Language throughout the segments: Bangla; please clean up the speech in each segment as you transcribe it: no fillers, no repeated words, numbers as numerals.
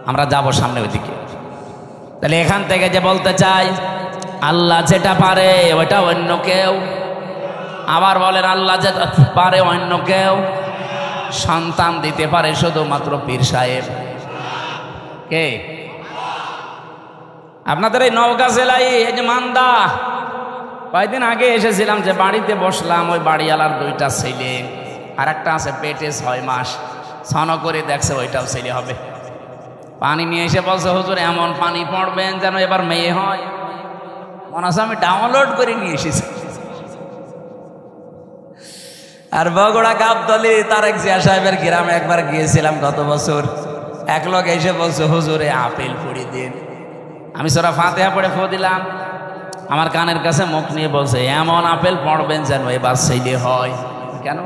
আমরা যাব সামনে ওইদিকে। তাহলে এখান থেকে যে বলতে চাই আল্লাহ যেটা পারে ওইটা অন্য কেউ, আবার বলেন আল্লাহ যেটা পারে অন্য কেউ, সন্তান দিতে পারে শুধুমাত্র পীর সাহেব। কে? আপনাদের এই নওগাঁ জেলায় এই যে মান্দা, কয়েকদিন আগে এসেছিলাম, যে বাড়িতে বসলাম, ওই বাড়িওয়ালার 2টা ছেলে, আর একটা আছে পেটে 6 মাস, ছন করে দেখছে ওইটাও ছেলে হবে। পানি নিয়ে এসে বলছে হুজুর এমন পানি পড়বেন যেন এবার মেয়ে হয়। মনে হচ্ছে আমি ডাউনলোড করে নিয়ে এসেছি। আর বগুড়া গাবতলী তারেক জিয়া সাহেবের গ্রামে একবার গিয়েছিলাম গত বছর, এক লোক এসে বলছে হুজুরে আপেল ফুড়ি দিন। আমি সূরা ফাতিহা পড়ে ফু দিলাম, আমার কানের কাছে মুখ নিয়ে বলছে এমন আপেল পড়বেন যেন এবার ছেলে হয়। কেন?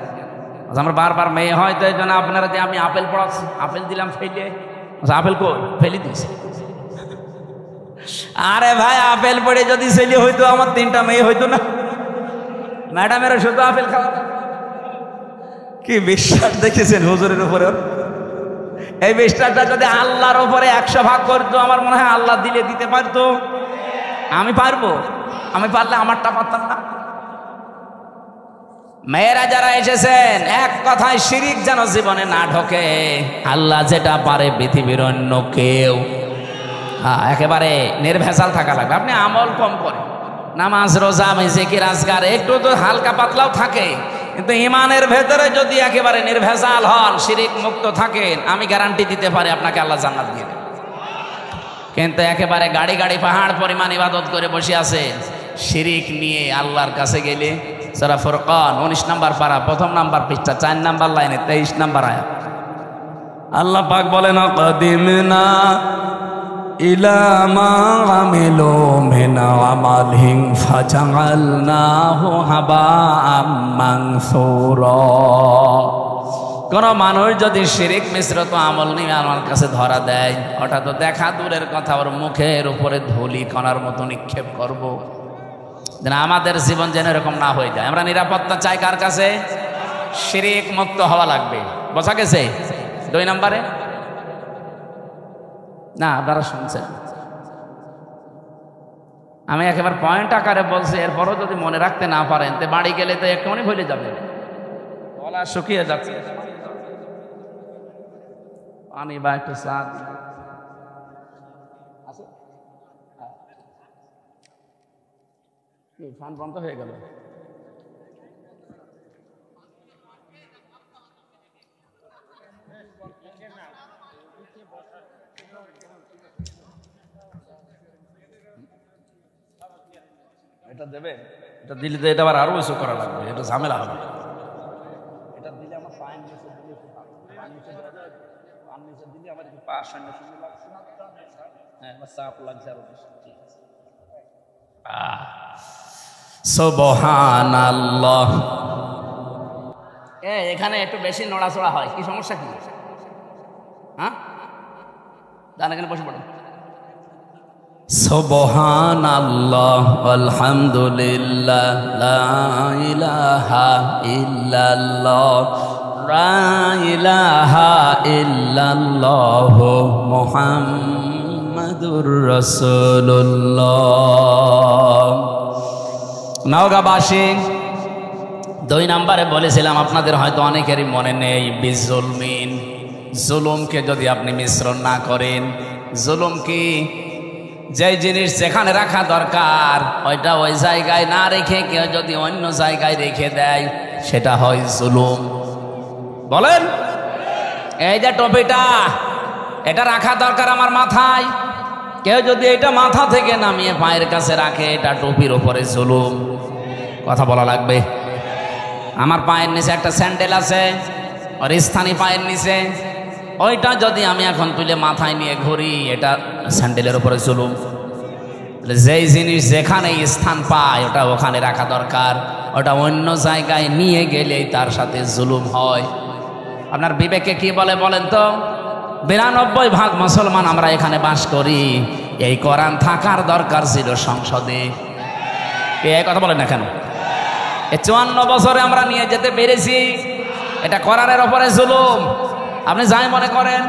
আমার বারবার মেয়ে হয়, তো এই জন্য আপনারা যে আমি আপেল পড়াচ্ছি, আপেল দিলাম ফেলে। আপেল কই? ফেলে দিয়েছে। আরে ভাই আপেল পড়ে যদি ছেলে হইতো আমার 3টা মেয়ে হইতো না? ম্যাডামেরা শুধু আপেল খাওয়া। কি বিশ্বাস দেখেছেন হুজুরের উপরে? এই বিশ্বাসটা যদি আল্লাহর উপরে 100 ভাগ করতো, আমার মনে হয় আল্লাহ দিলে দিতে পারতো। আমি পারবো? আমি পারলে আমারটা পারতাম না? মেয়েরা যারা এসেছেন, এক কথায় শিরিক যেন জীবনে না ঢোকে। আল্লাহ যেটা পারে পৃথিবীর অন্য কেউ। একেবারে নির্ভেজাল থাকা লাগবে। আপনি আমল কম করেন, নামাজ রোজা জিকির আজকার একটু তো হালকা পাতলাও থাকে, কিন্তু ইমানের ভেতরে যদি একেবারে নির্ভেজাল হন, শিরিক মুক্ত থাকেন, আমি গ্যারান্টি দিতে পারি আপনাকে আল্লাহ জান্নাত দিয়ে দেবে। কিন্তু একেবারে গাড়ি গাড়ি পাহাড় পরিমাণ ইবাদত করে বসে আছেন, শিরিক নিয়ে আল্লাহর কাছে গেলে, সূরা ফুরকান 19 নম্বর পারা 1ম নাম্বার পৃষ্ঠা 4 নম্বর লাইনে 23 নম্বর আয়াত, আল্লাহ পাক বলেন কাদিমনা ইলা মা আমিলু মিন আমালিন ফাজাআলনাহু হাবাআম মানসুরা। কোন মানুষ যদি শিরিক মিশ্রিত আমল নিয়ে আমার কাছে ধরা দেয়, ওটা তো দেখা দূরের কথা, ওর মুখের উপরে ধুলি কণার মতো নিক্ষেপ করব। যেন আমাদের জীবন যেন এরকম না হয়ে যায়। আমরা নিরাপত্তা চাই কার কাছে? শিরিক মুক্ত হওয়া লাগবে। বোঝা গেছে? 2 নম্বরে না, আপনারা শুনছেন, আমি একেবারে পয়েন্ট আকারে বলছি, এরপরও যদি মনে রাখতে না পারেন তো বাড়ি গেলে তো এক্ষুনি ভুলে যাবে, গলা শুকিয়ে যাচ্ছে। পানি বা একটু চা ফান বন্ধ হয়ে গেল। এটা দেবে, এটা দিলে তো এটা আবার আরো কিছু করা লাগবে, এটা ঝামেলা হবে। এটা দিলে আমার পায়ের নিচে দিলে দিলে আমার পা সামনে সামনে লাগছে, হ্যাঁ আমার চাপ লাগছে আরো বেশি। সুবহানাল্লাহ। এখানে একটু বেশি নড়াচড়া হয়, কি সমস্যা কি? হ্যাঁ জান, এখানে বসে পড়ো। সুবহানাল্লাহ আলহামদুলিল্লাহ লা ইলাহা ইল্লাল্লাহ লা ইলাহা ইল্লাল্লাহ মুহাম্মাদুর রাসূলুল্লাহ। নওগাঁবাসী 2 নম্বরে বলেছিলাম, আপনাদের হয়তো অনেকেরই মনে নেই, বিজুলমিন, জুলুমকে যদি আপনি মিশ্রণ না করেন। জুলুম কি? যে জিনিস যেখানে রাখা দরকার ওইটা ওই জায়গায় না রেখে কেউ যদি অন্য জায়গায় রেখে দেয়, সেটা হয় জুলুম। বলেন, এই যে টপিটা, এটা রাখা দরকার আমার মাথায়, কেউ যদি এটা মাথা থেকে নামিয়ে পায়ের কাছে রাখে, এটা টুপির উপরে জুলুম। কথা বলা লাগবে। আমার পায়ের নিচে একটা স্যান্ডেল আছে, আর স্থানীয় পায়ের নিচে, ওইটা যদি আমি এখন তুলে মাথায় নিয়ে ঘুরি, এটা স্যান্ডেলের উপরে জুলুম। যেই জিনিস যেখানে স্থান পায় ওটা ওখানে রাখা দরকার, ওটা অন্য জায়গায় নিয়ে গেলেই তার সাথে জুলুম হয়। আপনার বিবেকে কি বলে বলেন তো? 92% মুসলমান আমরা এখানে বাস করি, এই কোরআন থাকার দরকার ছিল সংসদে। এই কথা বলেন না কেন? এই 54 বছরে আমরা নিয়ে যেতে পেরেছি, এটা কোরআনের উপরে জুলুম। আপনি যাই মনে করেন,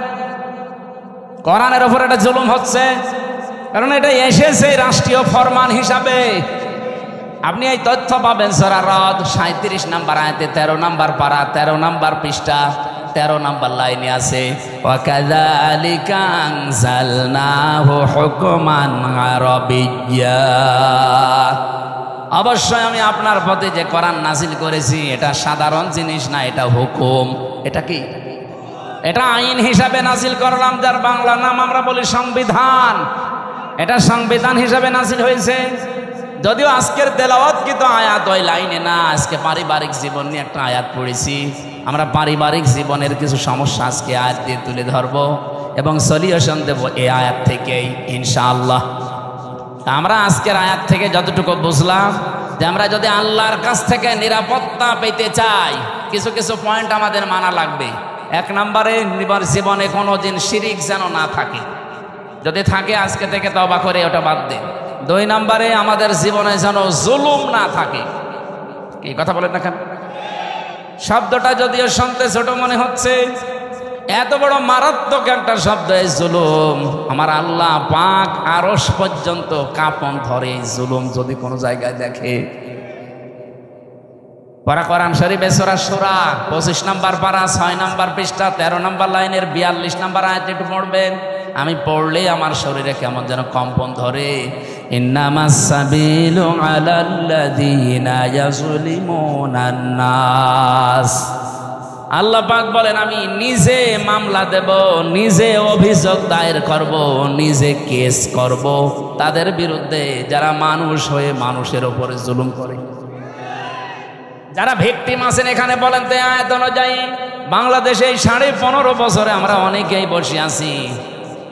কোরআনের উপর এটা জুলুম হচ্ছে, কারণ এটা এসেছে রাষ্ট্রীয় ফরমান হিসাবে। আপনি এই তথ্য পাবেন সূরা রদ 37 নম্বর আয়াতে 13 নম্বর পারা 13 নম্বর পৃষ্ঠা 13 নম্বর লাইনে আছে, ওয়া কাযালিকা আনজালনাহু হুকমান আরাবিয়্যা। অবশ্যই আমি আপনার প্রতি যে কোরআন নাজিল করেছি এটা সাধারণ জিনিস না, এটা হুকুম। এটা কি? এটা আইন হিসাবে নাজিল করলাম, যার বাংলা নাম আমরা বলি সংবিধান। এটা সংবিধান হিসাবে নাজিল হয়েছে। যদিও আজকের তেলাওয়াত কিন্তু আয়াত ওই লাইনে না, আজকে পারিবারিক জীবন নিয়ে একটা আয়াত পড়েছি। আমরা পারিবারিক জীবনের কিছু সমস্যা আজকে আয়াত দিয়ে তুলে ধরবো এবং সলিউশন দেব এই আয়াত থেকেই ইনশাআল্লাহ। আমরা আজকের আয়াত থেকে যতটুকু বুঝলাম যে আমরা যদি আল্লাহর কাছ থেকে নিরাপত্তা পেতে চাই, কিছু কিছু পয়েন্ট আমাদের মানা লাগবে। 1 নম্বরে জীবনে কোনো দিন শিরিক যেন না থাকে, যদি থাকে আজকে থেকে তওবা করে ওটা বাদ দিন। 2 নম্বরে আমাদের জীবনে যেন জুলুম না থাকে। এই কথা বলেন না কেন? শব্দটা যদিও শুনতে ছোট মনে হচ্ছে, এত বড় মারাত্মক একটা শব্দ এই জুলুম। আমার আল্লাহ পাক আরশ পর্যন্ত কাঁপন ধরে এই জুলুম যদি কোনো জায়গায় দেখে। পারা কোরআন শরীফে সূরা শূরা 25 নম্বর পারা 6 নম্বর পৃষ্ঠা 13 নম্বর লাইনের 42 নম্বর আয়াত একটু পড়বেন। আমি পড়লে আমার শরীরে কেমন যেন কম্পন ধরে। ইন্নামাস সাবিলু আলাল্লাযীনা ইয়াজলিমুনান নাস। আল্লাহ পাক বলেন আমি নিজে মামলা দেব, নিজে অভিযোগ দায়ের করব, নিজে কেস করব তাদের বিরুদ্ধে যারা মানুষ হয়ে মানুষের উপরে জুলুম করে। যারা ভিকটিম আছেন এখানে বলেন তো আয়াত অনুযায়ী বাংলাদেশে এই 15.5 বছরে আমরা অনেকেই বসে আছি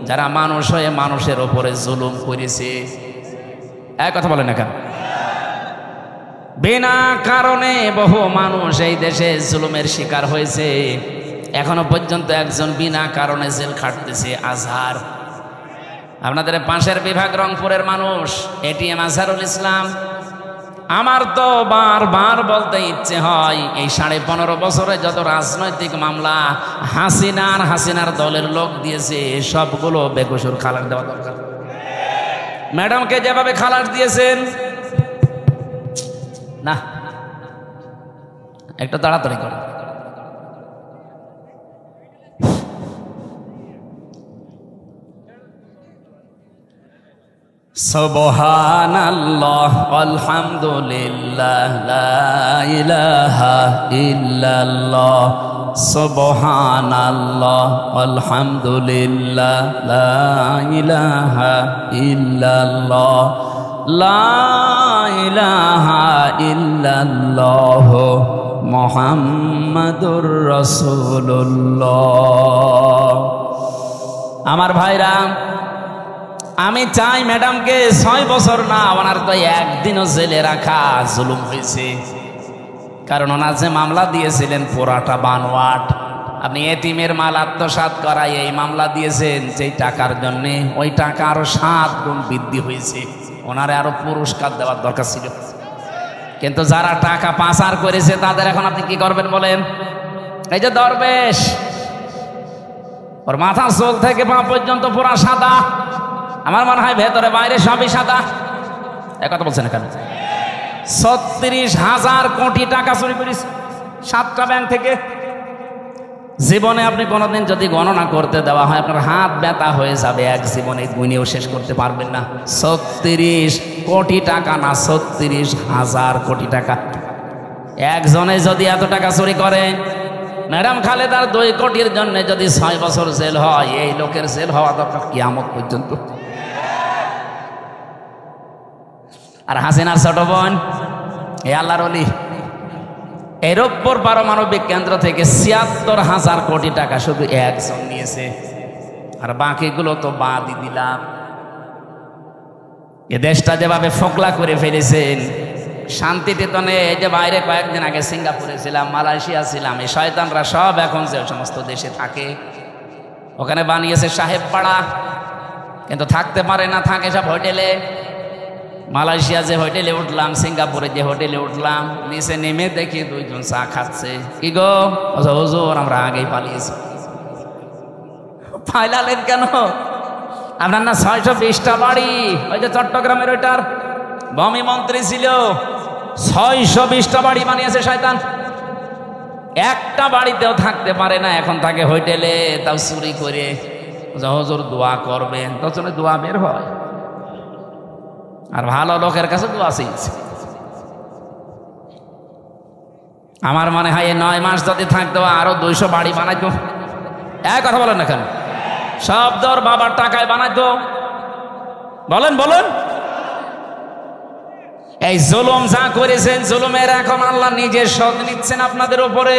যারা মানুষ হয়ে মানুষের উপরে জুলুম করেছে। এক কথা বলেন না কেন? বিনা কারণে বহু মানুষ এই দেশে জুলুমের শিকার হয়েছে। এখনো পর্যন্ত একজন বিনা কারণে জেল খাটতেছে, আজহার। আপনাদের পাশের বিভাগ রংপুরের মানুষ এটিএম আজহারুল ইসলাম। আমার তো বারবার বলতে ইচ্ছে হয় এই 15.5 বছরে যত রাজনৈতিক মামলা হাসিনার দলের লোক দিয়েছে সবগুলো বেকসুর খালাস দেওয়া দরকার। ম্যাডামকে যেভাবে খালাস দিয়েছেন, না একটু তাড়াতাড়ি করে। সুবহানাল্লাহ আলহামদুলিল্লাহ লা ইলাহা ইল্লাল্লাহ। সুবহানাল্লাহ আলহামদুলিল্লাহ লা ইলাহা ইল্লাল্লাহ। লা ইলাহা ইল্লাল্লাহ মুহাম্মাদুর রাসূলুল্লাহ। আমার ভাইরা, আমি চাই ম্যাডামকে 6 বছর না, ওনার তো একদিনও জেলে রাখা জুলুম হয়েছে। কারণ ওনার যে মামলা দিয়েছিলেন পুরাটা বানোয়াট। আপনি এতিমের মাল আত্মসাৎ করায় এই মামলা দিয়েছেন যেই টাকার জন্যে, ওই টাকা আরো 7 গুণ বৃদ্ধি হয়েছে। ওনারে আরো পুরস্কার দেওয়ার দরকার ছিল। কিন্তু যারা টাকা পাচার করেছে তাদের এখন আপনি কি করবেন বলেন? এই যে দরবেশ, ওর মাথা চোখ থেকে পা পর্যন্ত পুরা সাদা, আমার মনে হয় ভেতরে বাইরে সবই সাদা। একথা বলছেন কেন? 36,000 কোটি টাকা চুরি করিস 7টা ব্যাংক থেকে। জীবনে আপনি কোনোদিন যদি গণনা করতে দেওয়া হয় আপনার হাত ব্যথা হয়ে যাবে, এক জীবনে গুণেও শেষ করতে পারবেন না। 36 কোটি টাকা না, 36,000 কোটি টাকা। একজনে যদি এত টাকা চুরি করে, ম্যাডাম খালেদার 2 কোটির জন্য যদি 6 বছর জেল হয়, এই লোকের জেল হওয়া দরকার কিয়ামত পর্যন্ত। আর হাসিনার ছোট বোন এ আল্লাহর ওলি, এর উপর পারমাণবিক কেন্দ্র থেকে 76,000 কোটি টাকা শুধু একজন নিয়েছে, আর বাকিগুলো তো বাদই দিলাম। এ দেশটা যেভাবে ফোকলা করে ফেলেছেন, শান্তিতে তো নেই। এই যে বাইরে কয়েকদিন আগে সিঙ্গাপুরে ছিলাম, মালয়েশিয়া ছিলাম, এই শয়তানরা সব এখন যে সমস্ত দেশে থাকে ওখানে বানিয়েছে সাহেব পাড়া, কিন্তু থাকতে পারে না, থাকে সব হোটেলে। মালয়েশিয়া যে হোটেলে উঠলাম, সিঙ্গাপুরে যে হোটেলে উঠলাম, নিচে নেমে দেখি 2 জন চা খাচ্ছে। কি গো? হুজুর আমরা আগেই পালিয়েছি। ফাইলালেন কেন? আপনার না 620টা বাড়ি, ওই যে চট্টগ্রামের ওইটার ভূমি মন্ত্রী ছিল, 620টা বাড়ি বানিয়েছে শয়তান। একটা বাড়িতেও থাকতে পারে না, এখন থাকে হোটেলে, তাও চুরি করে। হুজুর দোয়া করবেন, তখন দোয়া বের হয়। আর ভালো লোকের কাছে দোয়া চাইছে। আমার মনে হয় 9 মাস যদি থাকতো আরো 200 বাড়ি বানাইতো। এক কথা বলেন না কেন? সব দর বাবার টাকায় বানাইতো। বলেন বলেন। এই জুলুম যা করেছেন, জুলুমের এখন আল্লাহ নিজে শোধ নিচ্ছেন আপনাদের উপরে।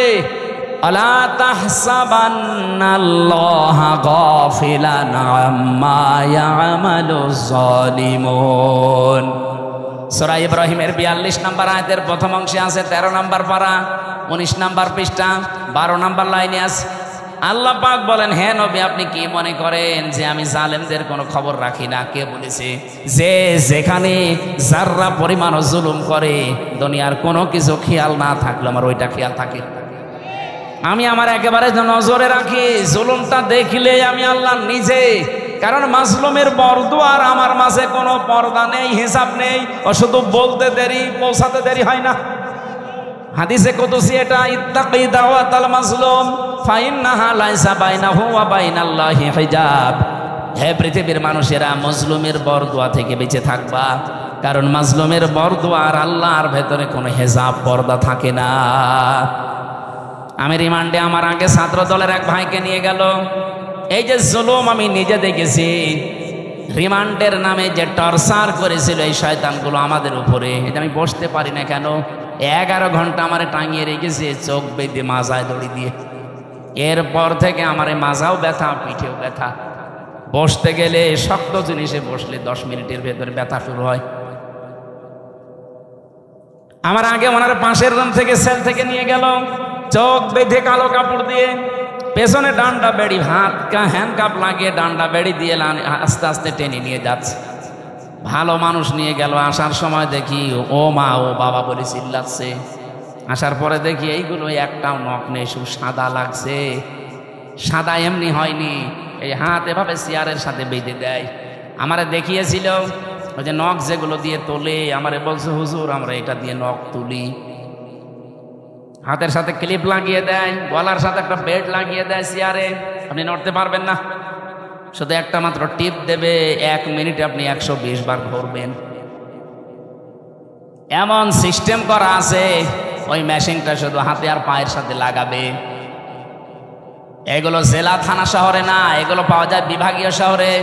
আলা তাহসাবান্নাল্লাহা গাফিলান আম্মা ইয়ামালুজ জালিমুন। সূরা ইব্রাহিমের 42 নম্বর আয়াতের প্রথম অংশে আছে 13 নম্বর পারা 19 নম্বর পৃষ্ঠা 12 নম্বর লাইনে আছে। আল্লাহ পাক বলেন, হে নবী, আপনি কি মনে করেন যে আমি জালেমদের কোনো খবর রাখি না? কে বলেছে? যে যেখানে যাররা পরিমাণ জুলুম করে, দুনিয়ার কোনো কিছু খেয়াল না থাকলে আমার ওইটা খেয়াল থাকে। আমি আমার একেবারে নজরে রাখি, জুলুমটা দেখলে আমি আল্লাহ নিজে। কারণ মাজলুমের বরদুয়ার আমার মাঝে কোনো পর্দা নেই, হিসাব নেই, ও শুধু বলতে দেরি, পৌঁছাতে দেরি হয় না। হাদিসে কুদসি এটা, ইত্তাকি দাওয়াতাল মাজলুম ফাইন্নাহা লাইসা বাইনাহু ওয়া বাইনাল্লাহি হিজাব। হে পৃথিবীর মানুষেরা, মাজলুমের বরদুয়া থেকে বেঁচে থাকবা, কারণ মাজলুমের বরদুয়া আর আল্লাহর ভেতরে কোনো হিজাব, পর্দা থাকে না। আমি রিমান্ডে আমার আগে ছাত্র দলের এক ভাইকে নিয়ে গেল। এই যে জুলুম আমি নিজে দেখেছি, রিমান্ডের নামে যে টর্চার করেছিল এই শয়তানগুলো আমাদের উপরে, এটা আমি বসতে পারি না কেন? 11 ঘন্টা আমারে টাঙিয়ে রেখেছে, চোখ বেঁধে মাজায় দড়ি দিয়ে। এরপর থেকে আমার মাজাও ব্যথা, পিঠেও ব্যথা। বসতে গেলে, শক্ত জিনিসে বসলে 10 মিনিটের ভেতরে ব্যথা শুরু হয়। আমার আগে ওনার পাশের রুম থেকে, সেল থেকে নিয়ে গেল, চোখ বেঁধে কালো কাপড় দিয়ে, পেছনে ডান্ডা বেড়ি, হ্যান্ডকাপ লাগিয়ে ডান্ডা বেড়ি দিয়ে আস্তে আস্তে টেনে নিয়ে যাচ্ছে। ভালো মানুষ নিয়ে গেল। আসার সময় দেখি ও মা ও বাবা বলে চিল্লাচ্ছে। আসার পরে দেখি এইগুলো একটাও নখ নেই, শুধু সাদা লাগছে। সাদা এমনি হয়নি, এই হাত এভাবে চেয়ারের সাথে বেঁধে দেয়। আমারে দেখিয়েছিল ওই যে নখ যেগুলো দিয়ে তোলে, আমারে বলছে হুজুর আমরা এটা দিয়ে নখ তুলি। হাতের সাথে ক্লিপ লাগিয়ে দেয়, গলার সাথে একটা বেল্ট লাগিয়ে দেয় চেয়ারে, আপনি নড়তে পারবেন না। শুধু একটা মাত্র টিপ দেবে, 1 মিনিটে আপনি 120 বার ঘুরবেন। এমন সিস্টেম করা আছে, ওই মেশিনটা শুধু হাতে আর পায়ের সাথে লাগাবে। এগুলো জেলা থানা শহরে না, এগুলো পাওয়া যায় বিভাগীয় শহরে,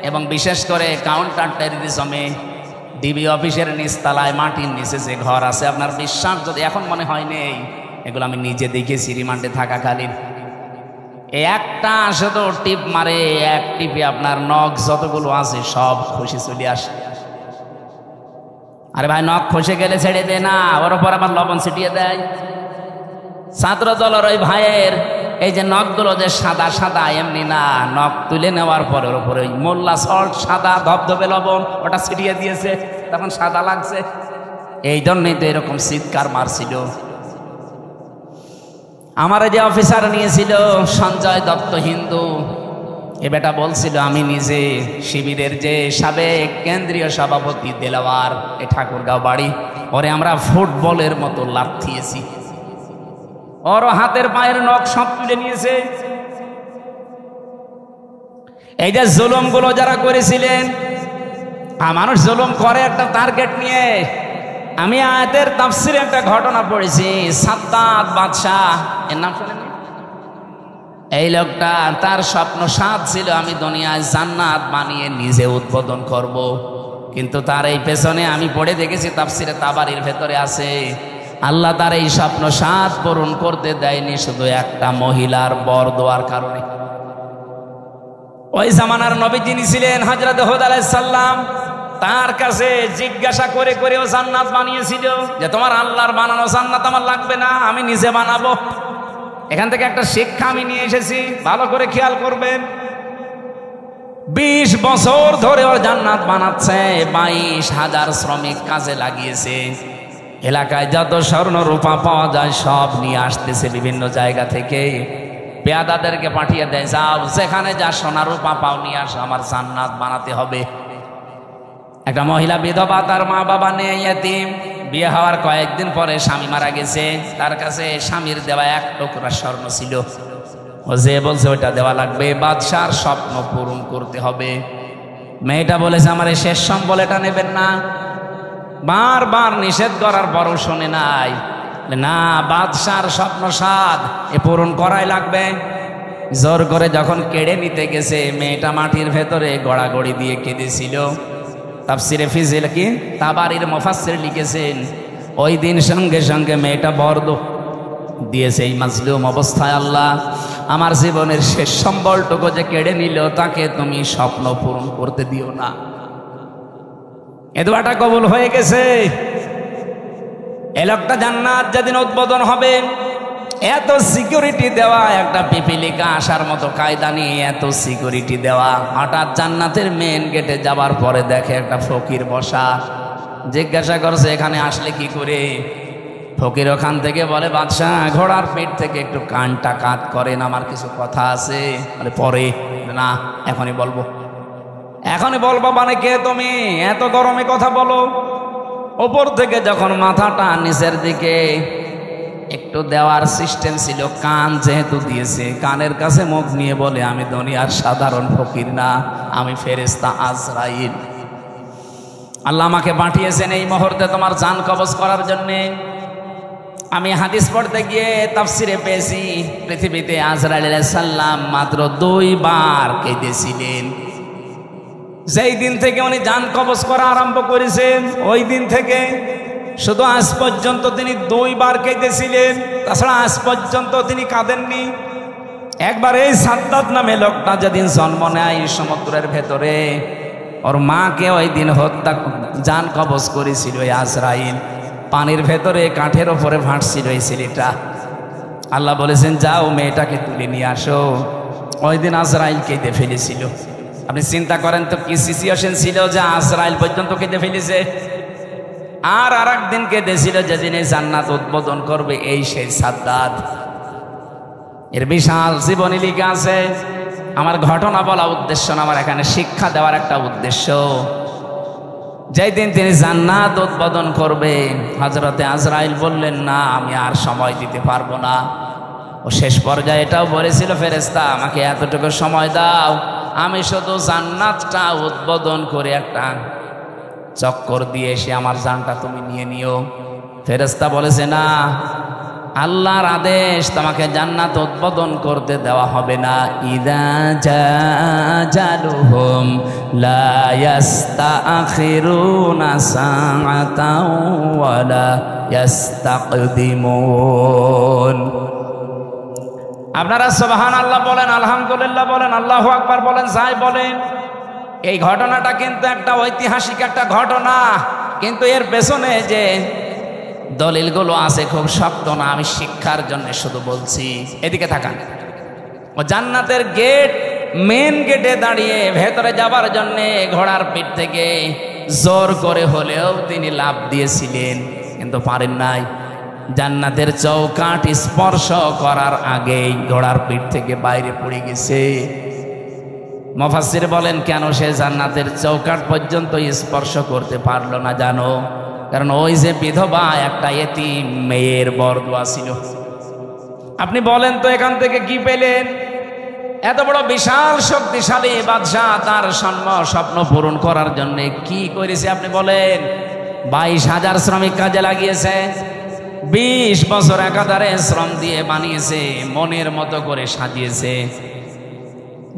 এবং বিশেষ করে কাউন্টার টেররিজমে ডিবি অফিসের নিচতলায় মাটির নিচে যে ঘর আছে, আপনার বিশ্বাস যদি এখন মনে হয় নেই, এগুলো আমি নিজে দেখেছি রিমান্ডে থাকাকালীন। একটা শুধু টিপ মারে, এক টিপে আপনার নখ যতগুলো আছে সব খুশি চলে আসে। আরে ভাই, নখ খসে গেলে ছেড়ে দে না, ওর ওপর আবার লবণ ছিটিয়ে দেয়। ছাত্র দলের ওই ভাইয়ের এই যে নখগুলো যে সাদা সাদা, এমনি না, নখ তুলে নেওয়ার পরে ওর উপরে মোল্লা সল্ট সাদা ধবধবে লবণ ওটা ছিটিয়ে দিয়েছে, তখন সাদা লাগছে। এই জন্যই তো এরকম চিৎকার মারছিল। আমার যে অফিসার নিয়েছিল সঞ্জয় দত্ত হিন্দু, এ বেটা বলছিল আমি নিজে শিবিরের যে সাবেক কেন্দ্রীয় সভাপতি দেলাওয়ার, এ ঠাকুরগাঁও বাড়ি, ওরে আমরা ফুটবলের মতো লাথিয়েছি। ওর হাতের পায়ের নখ সব তুলে নিয়েছে। এই যে জুলুম গুলো যারা করেছিলেন, মানুষ জুলুম করে একটা টার্গেট নিয়ে। আমি আয়াতের তাফসিরে একটা ঘটনা পড়েছি, সাদ্দাত বাদশাহ, এর নাম শুনেন? এই লোকটা, তার স্বপ্ন সাদ ছিল আমি দুনিয়ায় জান্নাত বানিয়ে নিজে উদ্বোধন করব। কিন্তু তার এই পেছনে আমি পড়ে দেখেছি তাফসিরে তাবারির ভেতরে আছে, আল্লাহ তার এই স্বপ্ন সাদ পূরণ করতে দেয়নি শুধু একটা মহিলার বর দেওয়ার কারণে। ওই জামানার নবী যিনি ছিলেন হযরত হুদ আলাইহিস সালাম, তার কাছে জিজ্ঞাসা করে করে ও জান্নাত বানিয়েছিল যে তোমার আল্লাহর বানানো জান্নাত আমার লাগবে না, আমি নিজে বানাবো। এখান থেকে একটা শিক্ষা আমি নিয়ে এসেছি, ভালো করে খেয়াল করবেন। 20 বছর ধরে ওর জান্নাত বানাচ্ছে, 22,000 শ্রমিক কাজে লাগিয়েছে। এলাকায় যত স্বর্ণ রূপা পাওয়া যায় সব নিয়ে আসতেছে বিভিন্ন জায়গা থেকে। পেয়াদাদেরকে পাঠিয়ে দেয়, যাও যেখানে যা সোনা রূপা পাও নিয়ে আসো, আমার জান্নাত বানাতে হবে। একটা মহিলা বিধবা, তার মা বাবা নেই, এতিম। বিয়ে হওয়ার কয়েকদিন পরে স্বামী মারা গেছে, তার কাছে স্বামীর দেওয়া 1 টুকরা স্বর্ণ ছিল। ও যে বলছে ওইটা দেওয়া লাগবে, বাদশার স্বপ্ন পূরণ করতে হবে। মেয়েটা বলেছে আমার এই শেষ সম্বল, এটা নেবেন না। বারবার নিষেধ করার পরও শোনে নাই, না বাদশার স্বপ্ন সাদ, এ পূরণ করাই লাগবে। জোর করে যখন কেড়ে নিতে গেছে, মেয়েটা মাটির ভেতরে গড়াগড়ি দিয়ে কেঁদেছিল। তাফসিরে ফিজিল কি তাবারির মুফাসসির লিখেছেন, ওই দিন সঙ্গে সঙ্গে মেয়েটা বর্দ দিয়েছে, এই মাজলুম অবস্থায় আল্লাহ আমার জীবনের শেষ সম্বলটুকু যে কেড়ে নিল, তাকে তুমি স্বপ্ন পূরণ করতে দিও না। এ দোয়াটা কবুল হয়ে গেছে। এই লোকটা জান্নাত যেদিন উদ্বোধন হবে, এত সিকিউরিটি দেওয়া, একটা পিপিলিকা আসার মতো কায়দা নিয়ে এত সিকিউরিটি দেওয়া। হঠাৎ জান্নাতের মেন গেটে যাবার পরে দেখে একটা ফকির বসা। জিজ্ঞাসা করছে এখানে আসলে কি করে? ফকির ওখান থেকে বলে, বাদশাহ ঘোড়ার পেট থেকে একটু কানটা কাত করেন, আমার কিছু কথা আছে। বলে পরে না, এখনই বলবো। এখনই বলবো মানে কে তুমি? এত গরমে কথা বলো। ওপর থেকে যখন মাথাটা নিচের দিকে একটু দেওয়ার সিস্টেম ছিল, কান যেহেতু দিয়েছে, কানের কাছে মুখ নিয়ে বলে, আমি দুনিয়ার সাধারণ ফকির না, আমি ফেরেশতা আজরাইল। আল্লাহ আমাকে পাঠিয়েছেন এই মুহূর্তে তোমার জান কবজ করার জন্যে। আমি হাদিস পড়তে গিয়ে তাফসিরে পেয়েছি, পৃথিবীতে আজরাইল আলাইহিস সালাম মাত্র 2 বার কেঁদেছিলেন। যেই দিন থেকে উনি জান কবজ করা আরম্ভ করেছেন, ওই দিন থেকে শুধু আজ পর্যন্ত তিনি 2 বার কেঁদেছিলেন, তাছাড়া আজ পর্যন্ত তিনি কাঁদেননি। একবার এই সাদ্দাত নামে লোকটা যেদিন জন্ম নেয় সমুদ্রের ভেতরে, ওর মাকে ওই দিন হত্যা জান কবজ করেছিল এই আজরাইল। পানির ভেতরে কাঠের ওপরে ভাসছিল এই ছেলেটা। আল্লাহ বলেছেন যাও মেয়েটাকে তুলে নিয়ে আসো। ওই দিন আজরাইল কেঁদে ফেলেছিল। আপনি চিন্তা করেন তো কি সিচুয়েশন ছিল যে আজরাইল পর্যন্ত কেঁদে ফেলেছে। আর একদিন কেঁদেছিল যেদিন এই জান্নাত উদ্বোধন করবে, এই সেই সাদ্দাত। এর বিশাল জীবনী লিখা আছে। আমার ঘটনা বলা উদ্দেশ্য না, আমার এখানে শিক্ষা দেওয়ার একটা উদ্দেশ্য। যেই দিন তিনি জান্নাত উদ্বোধন করবে, হযরতে আজরাইল বললেন না আমি আর সময় দিতে পারবো না। ও শেষ পর্যায়ে এটাও বলেছিল, ফেরেশতা আমাকে এতটুকু সময় দাও, আমি শুধু জান্নাতটা উদ্বোধন করে একটা চক্কর দিয়ে এসে আমার জানটা তুমি নিয়ে নিও। ফেরেশতা বলেছে না, আল্লাহর আদেশ, তোমাকে জান্নাত উদ্বোধন করতে দেওয়া হবে না। ইদা জাজালুহুম লা ইস্তাখিরুনা সাআতাও ওয়া লা ইস্তাকদিমুন। আপনারা সুবহানাল্লাহ বলেন, আলহামদুলিল্লাহ বলেন, আল্লাহু আকবার বলেন, যাই বলেন। এই ঘটনাটা কিন্তু একটা ঐতিহাসিক একটা ঘটনা, কিন্তু এর পেছনে যে দলিলগুলো আছে খুব শক্ত না। আমি শিক্ষার জন্য শুধু বলছি। এদিকে তাকান। ও জান্নাতের গেট, মেন গেটে দাঁড়িয়ে ভেতরে যাবার জন্য ঘোড়ার পিঠ থেকে জোর করে হলেও তিনি লাফ দিয়েছিলেন, কিন্তু পারেন নাই। জান্নাতের চৌকাঠ স্পর্শ করার আগেই ঘোড়ার পিঠ থেকে বাইরে পড়ে গেছে। মুফাসসির বলেন কেন সে জান্নাতের চৌকাঠ পর্যন্ত স্পর্শ করতে পারলো না জানো? কারণ ওই যে বিধবা একটা এতিম মেয়ের বরদোয়া ছিল। আপনি বলেন তো এখান থেকে কি পেলেন? এত বড় বিশাল শক্তিশালী বাদশাহ তার স্বপ্ন পূরণ করার জন্য কি করেছে আপনি বলেন? 22,000 শ্রমিক কাজে লাগিয়েছে, 20 বছর একাধারে শ্রম দিয়ে বানিয়েছে, মনের মতো করে সাজিয়েছে।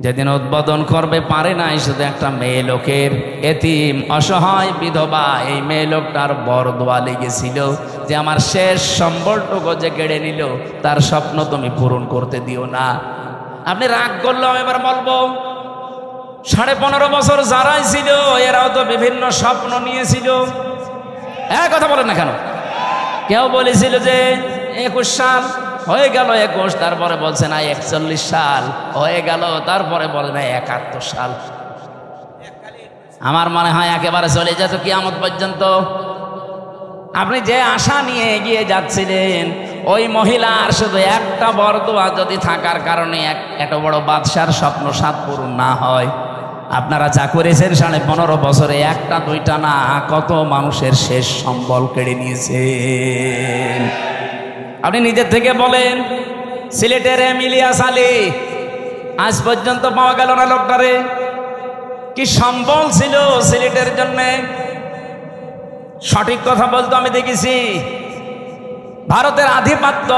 যেদিন উদ্বোধন করবে পারে নাই, শুধু একটা মেয়ে লোকের, এতিম অসহায় বিধবা এই মেয়ে লোকটার বরদোয়া লেগেছিল যে আমার শেষ সম্বলটুকু যে কেড়ে নিল, তার স্বপ্ন তুমি পূরণ করতে দিও না। আপনি রাগ করলেও এবার বলবো, 15.5 বছর যারাই ছিল এরাও তো বিভিন্ন স্বপ্ন নিয়েছিল। কথা বলেন না কেন? কেউ বলেছিল যে 21 সাল হয়ে গেল, 21, তারপরে বলছে না 41 সাল হয়ে গেল, তারপরে বলে না 71 সাল। আমার মনে হয় একেবারে চলে যেত কিয়ামত পর্যন্ত। আপনি যে আশা নিয়ে এগিয়ে যাচ্ছিলেন, ওই মহিলার শুধু একটা বরদোয়া যদি থাকার কারণে এত বড় বাদশার স্বপ্ন সাত পূরণ না হয়, আপনারা যা করেছেন 15.5 বছরে একটা দুইটা না, কত মানুষের শেষ সম্বল কেড়ে নিয়েছেন। আপনি নিজের থেকে বলেন, সিলেটের ইলিয়াস আলী আজ পর্যন্ত পাওয়া গেল না লোকটারে। কি সম্বল ছিল সিলেটের জন্য, সঠিক কথা বলতো আমি দেখেছি। ভারতের আধিপত্য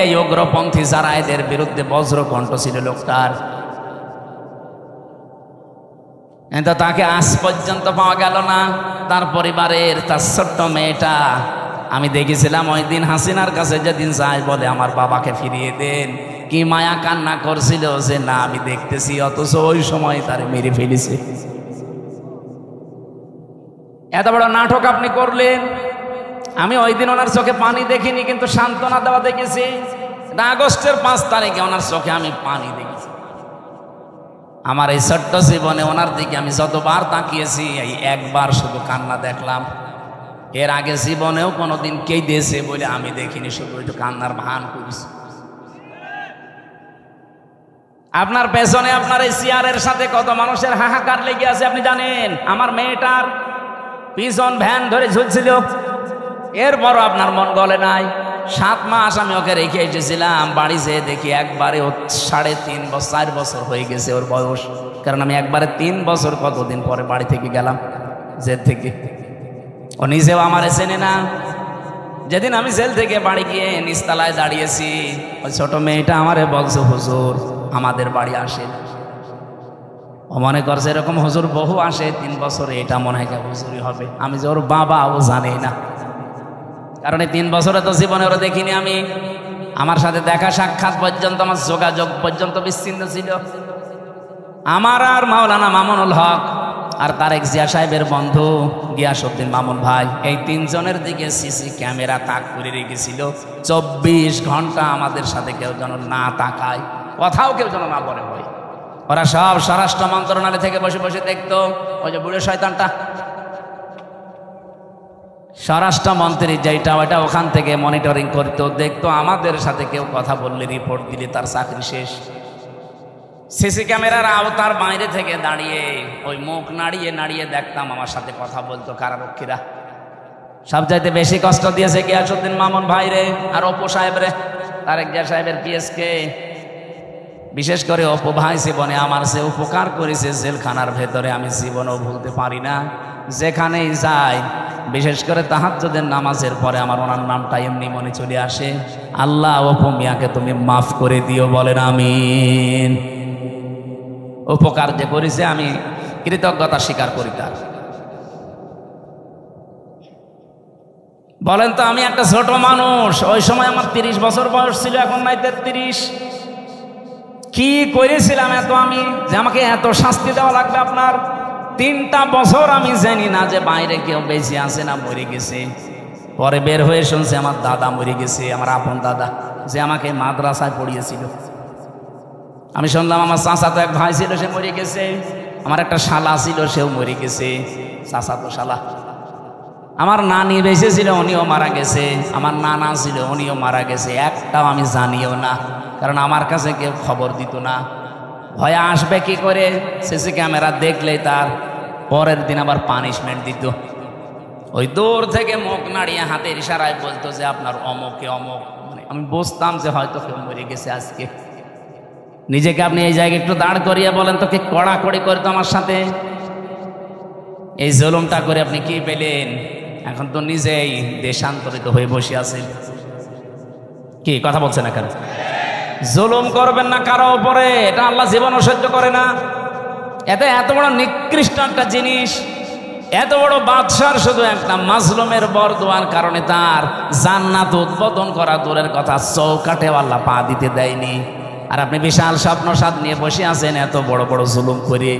এই উগ্রপন্থী যারা, এদের বিরুদ্ধে বজ্রকণ্ঠ ছিল লোকটার, কিন্তু তাকে আজ পর্যন্ত পাওয়া গেল না। তার পরিবারের তার ছোট্ট মেয়েটা, আমি দেখেছিলাম ওই দিন হাসিনার কাছে যেদিন যায় বলে আমার বাবাকে ফিরিয়ে দেন, কি মায়া কান্না করছিল যে না আমি দেখতেছি, অথচ ওই সময় তার মেরে ফেলেছে। এত বড় নাটক আপনি করলেন। আমি ওই দিন ওনার চোখে পানি দেখিনি, কিন্তু সান্ত্বনা দেওয়া দেখেছি। আগস্টের 5 তারিখে ওনার চোখে আমি পানি দেখেছি। আমার এই ছোট্ট জীবনে ওনার দিকে আমি যতবার তাকিয়েছি, এই একবার শুধু কান্না দেখলাম। এর আগে জীবনেও কোনোদিন কে দিয়েছে বলে আমি দেখিনি, শুধু একটু কান্নার ভান করেছি। আপনার পেছনে আপনার এই চেয়ারের সাথে কত মানুষের হাহাকার লেগে আছে আপনি জানেন। আমার মেয়েটার পিছন ভ্যান ধরে ঝুলছিল, এরপরও আপনার মন গলে নাই। 7 মাস আমি ওকে রেখে এসেছিলাম, বাড়ি যেয়ে দেখি একবারে ও 3.5-4 বছর হয়ে গেছে ওর বয়স। কারণ আমি একবারে 3 বছর কতদিন পরে বাড়ি থেকে গেলাম জেল থেকে। ও নিজেও আমারে চেনে না। যেদিন আমি জেল থেকে বাড়ি গিয়ে নিচতলায় দাঁড়িয়েছি, ওই ছোট মেয়েটা আমারে বলছে, হুজুর আমাদের বাড়ি আসে। ও মনে করছে এরকম হুজুর বহু আসে 3 বছরে, এটা মনে হয় হুজুরই হবে। আমি যে ওর বাবা, ও জানে না, কারণ এই 3 বছরে তো জীবনে ওরা দেখিনি আমি। আমার সাথে দেখা সাক্ষাৎ পর্যন্ত, আমার যোগাযোগ পর্যন্ত বিচ্ছিন্ন ছিল। আমার আর মাওলানা মামুনুল হক আর তারেক জিয়া সাহেবের বন্ধু গিয়াসউদ্দিন মামুন ভাই, এই 3 জনের দিকে সিসি ক্যামেরা তাক করে রেখেছিল। 24 ঘন্টা আমাদের সাথে কেউ যেন না তাকায়, কথাও কেউ যেন না বলে। ভাই ওরা সব স্বরাষ্ট্র মন্ত্রণালয় থেকে বসে বসে দেখতো। ওই যে বুড়ো শয়তানটা স্বরাষ্ট্রমন্ত্রী যেটা, ওটা ওখান থেকে মনিটরিং করতো, দেখতো আমাদের সাথে কেউ কথা বললে, রিপোর্ট দিলে তার চাকরি শেষ। সিসি ক্যামেরার আওতার বাইরে থেকে দাঁড়িয়ে ওই মুখ নাড়িয়ে নাড়িয়ে দেখতাম আমার সাথে কথা বলতো কারারক্ষীরা। সবচাইতে বেশি কষ্ট দিয়েছে গিয়াসউদ্দিন মামুন ভাই রে, আর অপু সাহেব রে, তারেক জিয়া সাহেবের পিএসকে। বিশেষ করে অপু ভাই জীবনে আমার সে উপকার করেছে জেলখানার ভেতরে, আমি জীবনেও ভুলতে পারি না। যেখানেই যাই, বিশেষ করে তাহাজ্জুদের নামাজের পরে আমার ওনার নামটা এমনি মনে চলে আসে, আল্লাহ অপু মিয়াকে তুমি মাফ করে দিও, বলেন আমিন। উপকার যে করেছে আমি কৃতজ্ঞতা স্বীকার করি তার। বলেন তো, আমি একটা ছোট মানুষ, ওই সময় আমার 30 বছর বয়স ছিল, এখন নাই 33। কি করেছিলাম এত আমি, যে আমাকে এত শাস্তি দেওয়া লাগবে আপনার? 3টা বছর আমি জানি না যে বাইরে কেউ বেঁচে আছে না মরে গেছে। পরে বের হয়ে শুনছে আমার দাদা মরে গেছে, আমার আপন দাদা, যে আমাকে মাদ্রাসায় পড়িয়েছিল। আমি শুনলাম আমার চাচাতো এক ভাই ছিল, সে মরে গেছে। আমার একটা শালা ছিল, সেও মরে গেছে, চাচাতো শালা। আমার নানি বেঁচে ছিল, উনিও মারা গেছে। আমার নানা ছিল, উনিও মারা গেছে। একটাও আমি জানিও না, কারণ আমার কাছে কেউ খবর দিত না। ভয়ে আসবে কি করে? সিসি ক্যামেরা দেখলেই তার পরের দিন আবার পানিশমেন্ট দিত। ওই দূর থেকে মুখ নাড়িয়ে হাতের ইশারায় বলতো যে আপনার অমুকে অমুক। মানে আমি বুঝতাম যে হয়তো কেউ মরে গেছে আজকে। নিজেকে আপনি এই জায়গায় একটু দাঁড় করিয়ে বলেন তো, কে কড়াকড়ি করতো আমার সাথে? এই জুলুমটা করে আপনি কি পেলেন? এখন তো নিজেই দেশান্তরিত হয়ে বসে আছেন। কি কথা বলছে না কেন? জুলুম করবেন না কারো উপরে, এটা আল্লাহ জীবনও সহ্য করে না। এত বড় নিকৃষ্ট একটা জিনিস, এত বড় বাদশার শুধু একটা মাজলুমের বরদোয়ার কারণে তার জান্নাত উদ্বোধন করা দূরের কথা, চৌকাঠেও আল্লাহ পা দিতে দেয়নি। আর আপনি বিশাল স্বপ্ন সাদ নিয়ে বসে আছেন এত বড় বড় জুলুম করে।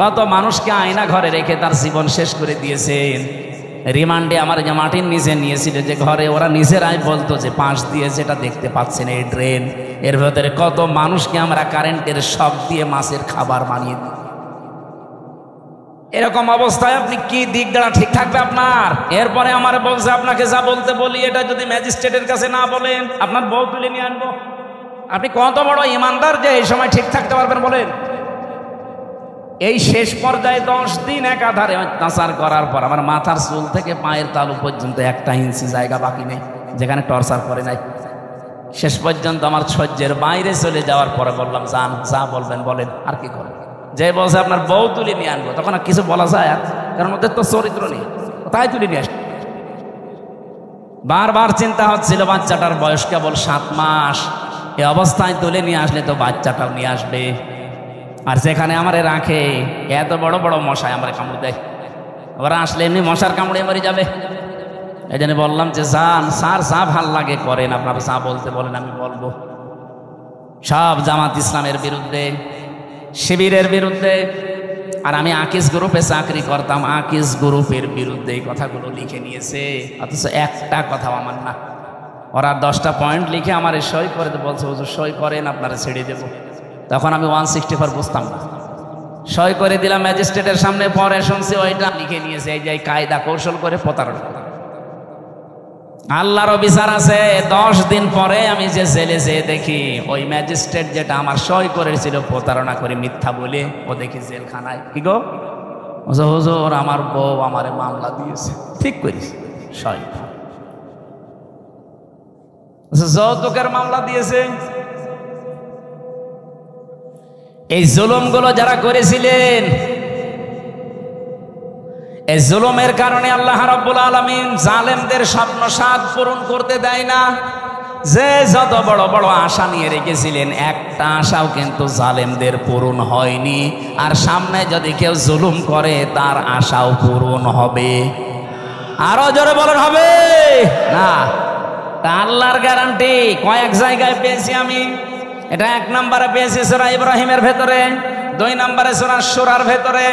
কত মানুষকে আয়না ঘরে রেখে তার জীবন শেষ করে দিয়েছেন। রিমান্ডে আমার যে মাটির নিচে নিয়েছিল যে ঘরে, ওরা নিজেরাই বলতো যে পাশ দিয়ে যেটা দেখতে পাচ্ছেন এই ড্রেন, এর ভেতরে কত মানুষকে আমরা কারেন্টের শক দিয়ে মাছের খাবার বানিয়ে দিই। এরকম অবস্থায় আপনি কি দিক দ্বারা ঠিক থাকবে আপনার? এরপরে আমার বলছে আপনাকে যা বলতে বলি এটা যদি ম্যাজিস্ট্রেটের কাছে না বলেন আপনার বউ তুলে নিয়ে আনবো। আপনি কত বড় ইমানদার যে এই সময় ঠিক থাকতে পারবেন বলেন? এই শেষ পর্যায়ে 10 দিন একাধারে অত্যাচার করার পর আমার মাথার চুল থেকে পায়ের তালু পর্যন্ত 1 ইঞ্চি জায়গা বাকি নেই যেখানে টর্চার করে নাই। শেষ পর্যন্ত আমার সহ্যের বাইরে চলে যাওয়ার পরে বললাম যান, যা বলবেন বলেন, আর কি করেন। যে বলছে আপনার বউ তুলে নিয়ে আনবো, তখন আর কিছু বলা যায়? আর কারণ ওদের তো চরিত্র নেই, তাই তুলে নিয়ে আসে। বারবার চিন্তা হচ্ছিল বাচ্চাটার বয়স কেবল 7 মাস, এই অবস্থায় তুলে নিয়ে আসলে তো বাচ্চাটাও নিয়ে আসবে। আর যেখানে আমারে রাখে এত বড় বড় মশাই আমার কামড় দেয়, ওরা আসলে এমনি মশার কামড়ে মরে যাবে। এই জন্য বললাম যে যান স্যার, যা ভাল লাগে করেন, আপনারা যা বলতে বলেন আমি বলবো। সব জামাত ইসলামের বিরুদ্ধে, শিবিরের বিরুদ্ধে। আর আমি আকিস গ্রুপে চাকরি করতাম, আকিস গ্রুপের বিরুদ্ধে এই কথাগুলো লিখে নিয়েছে, অথচ একটা কথাও আমার না। ওরা 10টা পয়েন্ট লিখে আমার সই করে বলছে হুজুর সই করেন আপনারা ছেড়ে দেব। তখন আমি 164 বুঝতাম না, সই করে দিলাম ম্যাজিস্ট্রেটের সামনে। পরে শুনছি ওইটা লিখে নিয়েছে এই যে কায়দা কৌশল করে প্রতারণা। আল্লাহরও বিচার আছে। 10 দিন পরে আমি যে জেলে যেয়ে দেখি ওই ম্যাজিস্ট্রেট যেটা আমার সই করেছিল প্রতারণা করে মিথ্যা বলে, ও দেখি জেলখানায়। কি গো হুজুর আমার বউ আমারে মামলা দিয়েছে, ঠিক করিস সই, যৌতুকের মামলা দিয়েছে। এই জুলুমগুলো যারা করেছিলেন, এই জুলুমের কারণে আল্লাহ রাব্বুল আলামিন জালেমদের স্বপ্ন সাধ পূরণ করতে দেয় না। যে যত বড় বড় আশা নিয়ে রেখেছিলেন, একটা আশাও কিন্তু জালেমদের পূরণ হয়নি। আর সামনে যদি কেউ জুলুম করে তার আশাও পূরণ হবে। আরো জোরে বলেন হবে না? তা আল্লাহর গ্যারান্টি কয়েক জায়গায় পেয়েছি আমি। এটা 1 নম্বরে পেয়েছি সূরা ইব্রাহিমের ভেতরে, 2 নম্বরে সূরা শুরার ভেতরে,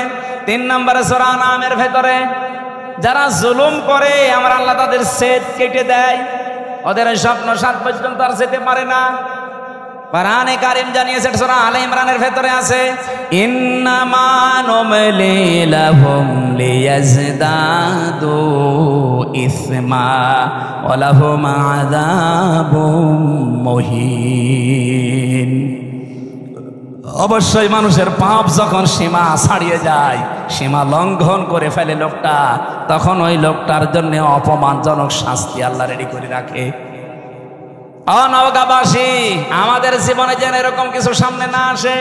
3 নম্বরে সূরা আনামের ভেতরে। যারা জুলুম করে আমার আল্লাহ তাদের সেদ কেটে দেয়, ওদের স্বপ্ন সাত পর্যন্ত আর যেতে পারে না। কোরআনে কারীম জানিয়েছে, সূরা আলে ইমরানের ভেতরে আছে, ইন্নামা নুমলি লাহুম লিয়াজদাদু ইসমা ওয়া লাহুম আযাবুম মুহিন। অবশ্যই মানুষের পাপ যখন সীমা ছাড়িয়ে যায়, সীমা লঙ্ঘন করে ফেলে লোকটা, তখন ওই লোকটার জন্য অপমানজনক শাস্তি আল্লাহ রেডি করে রাখে। নওগাঁবাসী, আমাদের জীবনে যেন এরকম কিছু সামনে না আসে।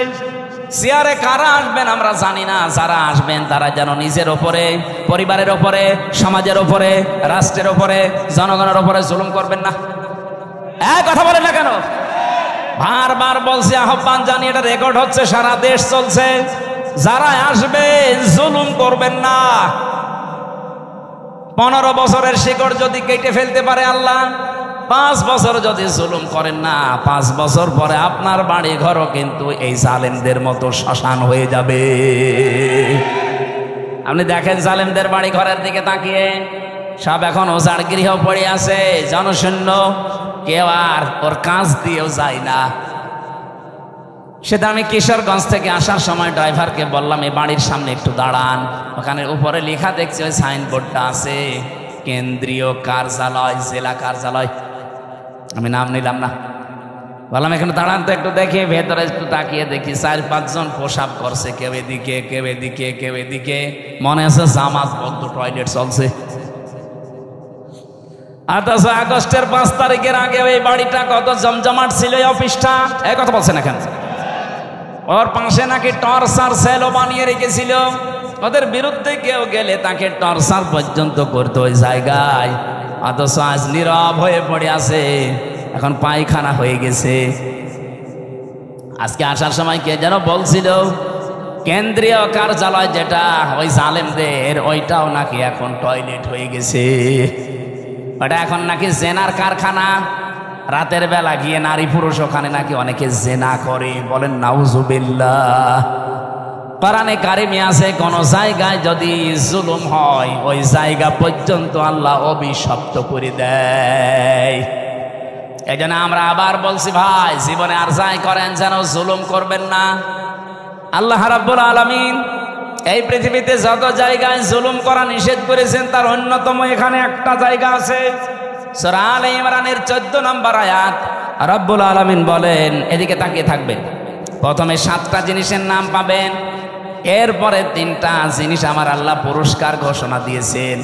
চেয়ারে কারা আসবেন আমরা জানি না, যারা আসবেন তারা যেন নিজের ওপরে, পরিবারের ওপরে, সমাজের ওপরে, রাষ্ট্রের ওপরে, জনগণের ওপরে জুলুম করবেন না। কথা বলেন না কেন? বারবার বলছি, আহ্বান জানি, এটা রেকর্ড হচ্ছে, সারা দেশ চলছে। যারা আসবে জুলুম করবেন না। 15 বছরের শিকড় যদি কেটে ফেলতে পারে আল্লাহ, 5 বছর যদি জুলুম করেন না, 5 বছর পরে আপনার বাড়ি ঘরও কিন্তু এই জালেমদের মতো শ্মশান হয়ে যাবে। আপনি দেখেন জালেমদের বাড়ি ঘরের দিকে তাকিয়ে, সব এখন ওজার গৃহ পড়ে আছে, জনশূন্য, কেউ আর ওর কাজ দিয়েও যায় না। সেটা আমি কিশোরগঞ্জ থেকে আসার সময় ড্রাইভারকে বললাম এই বাড়ির সামনে একটু দাঁড়ান, ওখানে উপরে লেখা দেখছি, ওই সাইনবোর্ডটা আছে কেন্দ্রীয় কার্যালয়, জেলা কার্যালয়। আমি নাম নিলাম না, বললাম এখানে দাঁড়ান তো একটু দেখি। ভেতরে একটু তাকিয়ে দেখি 4-5 জন প্রসাব করছে, কেউ এদিকে কেউ এদিকে কেউ এদিকে, মনে আছে জামাত বদ্ধ টয়লেট চলছে। অথচ আগস্টের 5 তারিখের আগে এই বাড়িটা কত জমজমাট ছিল, এই অফিসটা। এই কথা বলছেন এখানে। ওর পাশে নাকি টর্চার সেলও বানিয়ে রেখেছিল, ওদের বিরুদ্ধে কেউ গেলে তাকে টর্চার পর্যন্ত করতো ওই জায়গায়। অথচ আজ নীরব হয়ে পড়ে আছে, এখন পায়খানা হয়ে গেছে। আজকে আসার সময় কে যেন বলছিল কেন্দ্রীয় কার্যালয় যেটা ওই জালেমদের, ওইটাও নাকি এখন টয়লেট হয়ে গেছে। ওটা এখন নাকি জেনার কারখানা। রাতের বেলা গিয়ে নারী পুরুষ ওখানে নাকি অনেকে জেনা করে, বলেন নাউজুবিল্লাহ। কোরআনে কারিমে আছে, কোন জায়গায় যদি জুলুম হয় ওই জায়গা পর্যন্ত আল্লাহ অভিশপ্ত করে দেয়। এই জন্য আমরা আবার বলছি ভাই, জীবনে আর যাই করেন যেন জুলুম করবেন না। আল্লাহ রাব্বুল আলামিন এই পৃথিবীতে যত জায়গায় জুলুম করা নিষেধ করেছেন তার অন্যতম এখানে একটা জায়গা আছে। সূরা আলে ইমরানের 14 নম্বর আয়াত রব্বুল আলামিন বলেন, এদিকে তাকিয়ে থাকবেন, প্রথমে 7টা জিনিসের নাম পাবেন, এরপরে 3টা জিনিস আমার আল্লাহ পুরস্কার ঘোষণা দিয়েছেন।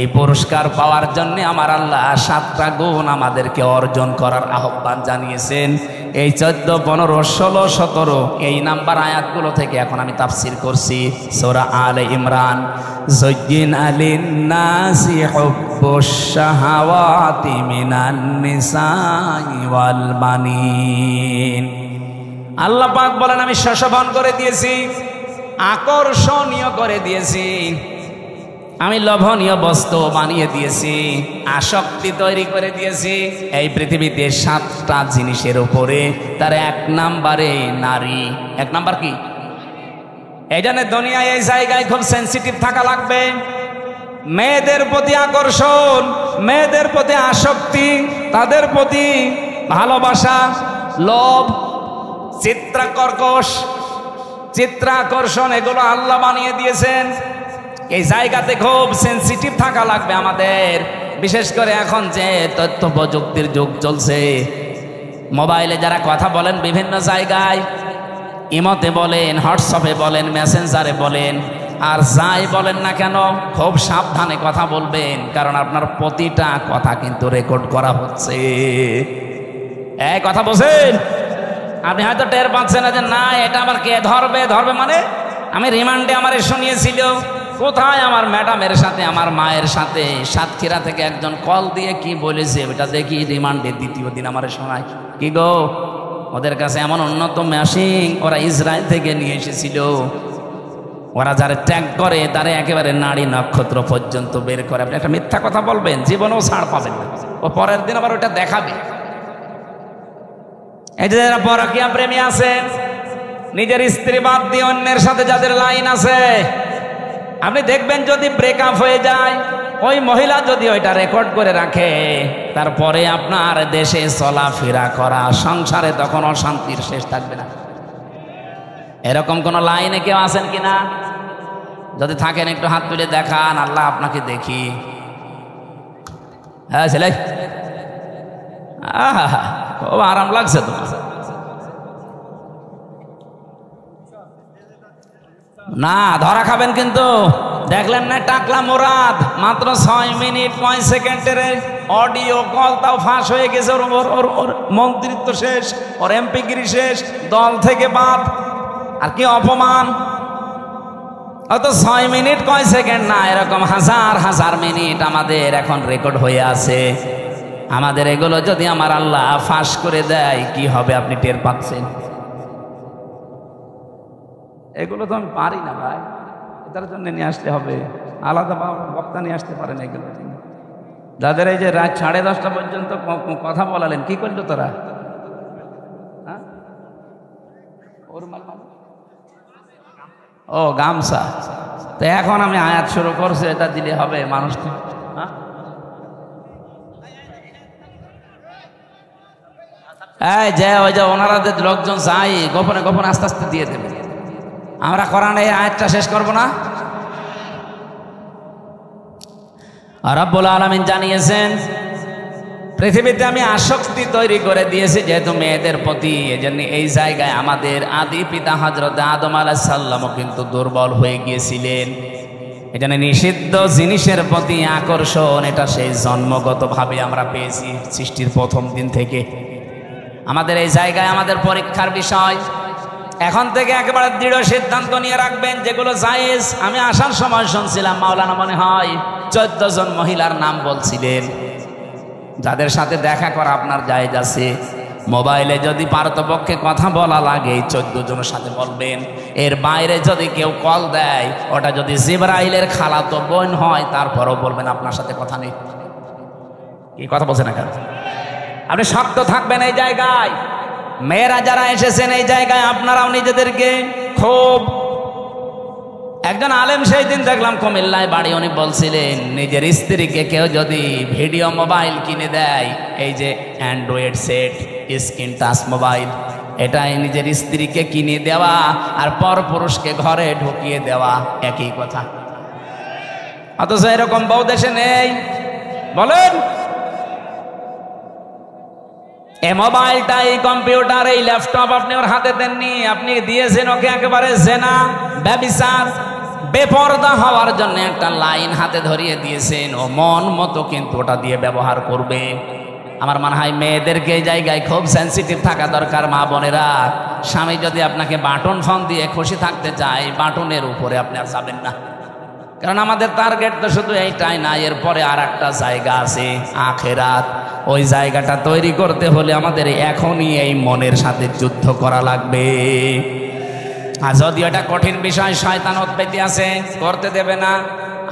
এই পুরস্কার পাওয়ার জন্য আমার আল্লাহ 7টা গুণ আমাদেরকে অর্জন করার আহ্বান জানিয়েছেন। এই 14, 15, 16, 17 এই নাম্বার আয়াতগুলো থেকে এখন আমি তাফসীর করছি। সূরা আলে ইমরান, যুজ্জিনা লিন-নাসি হুব্বুশ শাহাওয়াতি মিনান নিসাই ওয়াল বানিন। আল্লাহ পাক বলেন, আমি শোষণ করে দিয়েছি, আকর্ষণীয় করে দিয়েছি, আমি লোভনীয় বস্তু বানিয়ে দিয়েছি, আসক্তি তৈরি করে দিয়েছি এই পৃথিবীতে 7টা জিনিসের উপরে। তার 1 নম্বরে নারী। 1 নম্বর কি? এই জন্য দুনিয়ায় এই জায়গায় খুব সেন্সিটিভ থাকা লাগবে। মেয়েদের প্রতি আকর্ষণ, মেয়েদের প্রতি আসক্তি, তাদের প্রতি ভালোবাসা, লোভ, চিত্রাকর্ষণ, এগুলো আল্লাহ বানিয়ে দিয়েছেন। এই জায়গাতে খুব সেন্সিটিভ থাকা লাগবে আমাদের। বিশেষ করে এখন যে তথ্য প্রযুক্তির যুগ চলছে, মোবাইলে যারা কথা বলেন বিভিন্ন জায়গায়, ইমোতে বলেন, হোয়াটসঅ্যাপে বলেন, মেসেঞ্জারে বলেন, আর যাই বলেন না কেন খুব সাবধানে কথা বলবেন, কারণ আপনার প্রতিটা কথা কিন্তু রেকর্ড করা হচ্ছে। এই কথা বলছেন, আপনি হয়তো টের পাচ্ছেন না যে না এটা আমার কে ধরবে মানে আমি রিমান্ডে আমার শুনিয়েছিল, কোথায় আমার ম্যাডামের সাথে আমার মায়ের সাথে সাতক্ষীরা থেকে একজন কল দিয়ে কি বলেছে এটা দেখি রিমান্ডে 2য় দিন আমার শোনায়। কি গো, ওদের কাছে এমন উন্নত মেশিন ওরা ইসরায়েল থেকে নিয়ে এসেছিল, ওরা যারা ট্যাগ করে তারা একেবারে নাড়ি নক্ষত্র পর্যন্ত বের করে। আপনি একটা মিথ্যা কথা বলবেন, জীবনেও ছাড় পাবেন না, ও পরের দিন আবার ওটা দেখাবে। এই যে যারা পরকীয়া প্রেমী আছেন, নিজের স্ত্রী বাদ দিয়ে অন্যের সাথে যাদের লাইন আছে, আপনি দেখবেন যদি ব্রেকআপ হয়ে যায়, ওই মহিলা যদি ওইটা রেকর্ড করে রাখে, তারপরে আপনার দেশে চলাফেরা করা, সংসারে তখন অশান্তির শেষ থাকবে না। এরকম কোন লাইনে কেউ আছেন কিনা? যদি থাকেন একটু হাত তুলে দেখান, আল্লাহ আপনাকে দেখি। হ্যাঁ ছেলে, খুব আরাম লাগছে তো। না ধরা খাবেন কিন্তু। দেখলেন না টাকলা মোরাদ মাত্র 6 মিনিট 9 সেকেন্ডের অডিও কল, তাও ফাঁস হয়ে গেছে। ওর মন্ত্রিত্ব শেষ, ওর এমপিগিরি শেষ, দল থেকে বাদ। আর কি অপমান! অত 6 মিনিট 9 সেকেন্ড না, এরকম হাজার হাজার মিনিট আমাদের এখন রেকর্ড হয়ে আছে। আমাদের এগুলো যদি আমার আল্লাহ ফাঁস করে দেয় কি হবে আপনি টের পাচ্ছেন? এগুলো তো আমি পারি না ভাই, এটার জন্য নিয়ে আসতে হবে, আলাদা বক্তা নিয়ে আসতে পারেন এগুলো। যাদের এই যে রাত 10:30 পর্যন্ত কথা বলালেন, কি করলো তোরা? ও গামছা, তো এখন আমি আয়াত শুরু করছি, এটা দিলে হবে মানুষ? এই যে ওই যে ওনারা লোকজন যাই গোপনে গোপনে আস্তে আস্তে দিয়ে দেবে। আমরা কোরআনে এই আয়াতটা শেষ করব না? রব্বুল আলামিন জানিয়েছেন পৃথিবীতে আমি আসক্তি তৈরি করে দিয়েছি যেহেতু মেয়েদের প্রতি, এজন্য এই জায়গায় আমাদের আদি পিতা হযরত আদম আলাইহিস সালামও কিন্তু দুর্বল হয়ে গিয়েছিলেন। এজন্য নিষিদ্ধ জিনিসের প্রতি আকর্ষণ, এটা সেই জন্মগতভাবে আমরা পেয়েছি সৃষ্টির প্রথম দিন থেকে। আমাদের এই জায়গায় আমাদের পরীক্ষার বিষয়। এখন থেকে একেবারে দৃঢ় সিদ্ধান্ত নিয়ে রাখবেন যেগুলো জায়েজ। আমি আসার সময় শুনছিলাম মাওলানা মনে হয় 14 জন মহিলার নাম বলছিলেন যাদের সাথে দেখা করা আপনার জায়েজ আছে। মোবাইলে যদি পারতপক্ষে কথা বলা লাগে 14 জনের সাথে বলবেন। এর বাইরে যদি কেউ কল দেয়, ওটা যদি জিবরাইলের খালাতো বোন হয়, তারপরও বলবেন আপনার সাথে কথা নেই। কি কথা বলছেন না কেন? আপনি শক্ত থাকবেন এই জায়গায়। মেয়েরা যারা এসেছেন এই জায়গায়, আপনারাও নিজেদেরকে খুব, একজন আলেম সেই দিন দেখলাম কুমিল্লায় বাড়ি, উনি বলছিলেন নিজের স্ত্রীকে কেউ যদি ভিডিও মোবাইল কিনে দেয়, এই যে Android set, screen touch mobile, এটাই নিজের স্ত্রীকে কিনে দেওয়া আর পর পুরুষকে ঘরে ঢুকিয়ে দেওয়া একই কথা। অথচ এরকম বউ দেশে নেই। বলেন, এই মোবাইলটা, এই কম্পিউটার, এই ল্যাপটপ আপনি ওর হাতে দেননি, আপনি দিয়েছেন ওকে একেবারে জেনা, ব্যভিচার, বেপরদা হওয়ার জন্য একটা লাইন হাতে ধরিয়ে দিয়েছেন। ও মন মতো কিন্তু ওটা দিয়ে ব্যবহার করবে। আমার মনে হয় মেয়েদেরকে এই জায়গায় খুব সেন্সিটিভ থাকা দরকার। মা বোনেরা, স্বামী যদি আপনাকে বাটন ফোন দিয়ে খুশি থাকতে চায়, বাটনের উপরে আপনি আর যাবেন না। কারণ আমাদের টার্গেট তো শুধু এইটাই না, এরপরে আর একটা জায়গা আছে, আখেরাত। ওই জায়গাটা তৈরি করতে হলে আমাদের এখনই এই মনের সাথে যুদ্ধ করা লাগবে। আর যদিও এটা কঠিন বিষয়, শয়তান উৎপত্তি আছে, করতে দেবে না।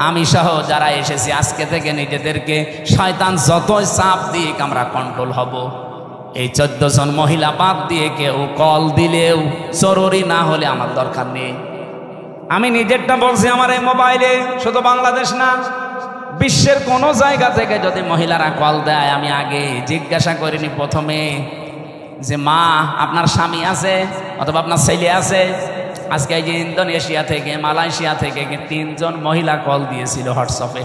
আমি সহ যারা এসেছি আজকে থেকে নিজেদেরকে শয়তান যতই চাপ দিক আমরা কন্ট্রোল হব। এই 14 জন মহিলা বাদ দিয়ে কেউ কল দিলেও জরুরি না হলে আমার দরকার নেই। আমি নিজেরটা বলছি, আমার এই মোবাইলে শুধু বাংলাদেশ না, বিশ্বের কোনো জায়গা থেকে যদি মহিলারা কল দেয়, আমি আগে জিজ্ঞাসা করিনি প্রথমে যে মা আপনার স্বামী আছে অথবা আপনার ছেলে আছে। আজকে এই যে ইন্দোনেশিয়া থেকে, মালয়েশিয়া থেকে 3 জন মহিলা কল দিয়েছিল হোয়াটসঅ্যাপে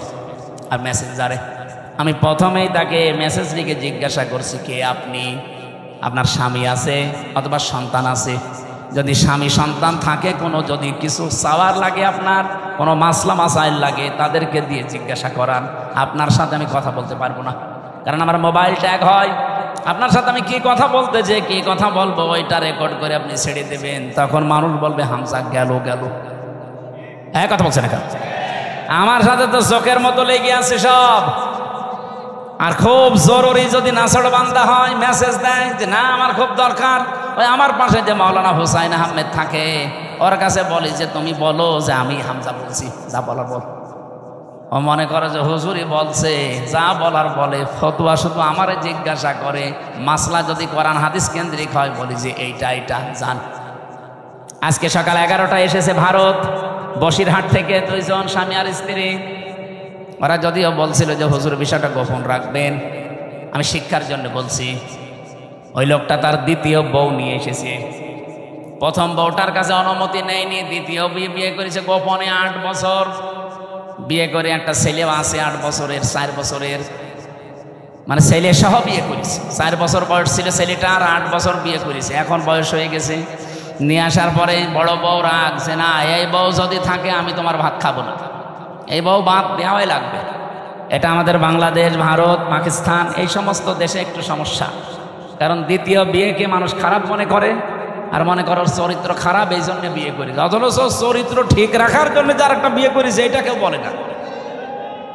আর মেসেঞ্জারে। আমি প্রথমেই তাকে মেসেজ লিখে জিজ্ঞাসা করছি, কে আপনি, আপনার স্বামী আছে অথবা সন্তান আছে? যদি স্বামী সন্তান থাকে, কোনো যদি কিছু চাওয়ার লাগে, আপনার কোনো মাসলা মাসাইল লাগে, তাদেরকে দিয়ে জিজ্ঞাসা করান। আপনার সাথে আমি কথা বলতে পারবো না, কারণ আমার মোবাইল ট্যাগ হয়। আপনার সাথে আমি কি কথা বলতে যে কি কথা বলবো ওইটা রেকর্ড করে আপনি ছেড়ে দেবেন, তখন মানুষ বলবে হামজা গেল গেল। হ্যাঁ, কথা বলছেন না? আমার সাথে তো চোখের মতো লেগে আছে সব। আর খুব জরুরি যদি নাছড় বান্দা হয়, মেসেজ দেয় যে না আমার খুব দরকার, ওই আমার পাশে যে মাওলানা হুসাইন আহমেদ থাকে ওর কাছে বলি যে তুমি বলো যে আমি হামজা বলছি, যা বলার বল। ও মনে করে যে হুজুরি বলছে, যা বলার বলে। ফতুয়া শুধু আমারে জিজ্ঞাসা করে, মাসলা যদি কোরআন হাদিস কেন্দ্রিক হয় বলি যে এইটা এইটা জান। আজকে সকাল 11টায় এসেছে ভারত, বসিরহাট থেকে 2 জন স্বামী আর স্ত্রী। ওরা যদিও বলছিল যে হুজুর বিষয়টা গোপন রাখবেন, আমি শিক্ষার জন্য বলছি। ওই লোকটা তার দ্বিতীয় বউ নিয়ে এসেছে। প্রথম বউটার কাছে অনুমতি নেয়নি, দ্বিতীয় বিয়ে করেছে গোপনে 8 বছর বিয়ে করে। একটা ছেলেও আছে 8 বছরের, 4 বছরের, মানে ছেলে সহ বিয়ে করেছে। 4 বছর বয়স ছিল ছেলেটা, আর 8 বছর বিয়ে করেছে। এখন বয়স হয়ে গেছে। নিয়ে আসার পরে বড় বউ রাখছে, না এই বউ যদি থাকে আমি তোমার ভাত খাবো না, এই বউ বাদ দেওয়াই লাগবে। এটা আমাদের বাংলাদেশ, ভারত, পাকিস্তান এই সমস্ত দেশে একটু সমস্যা। কারণ দ্বিতীয় বিয়েকে মানুষ খারাপ মনে করে, আর মনে করো চরিত্র খারাপ, এই জন্য বিয়ে করেছে। অথচ চরিত্র ঠিক রাখার জন্য যার একটা বিয়ে করেছে এটা কেউ বলে না।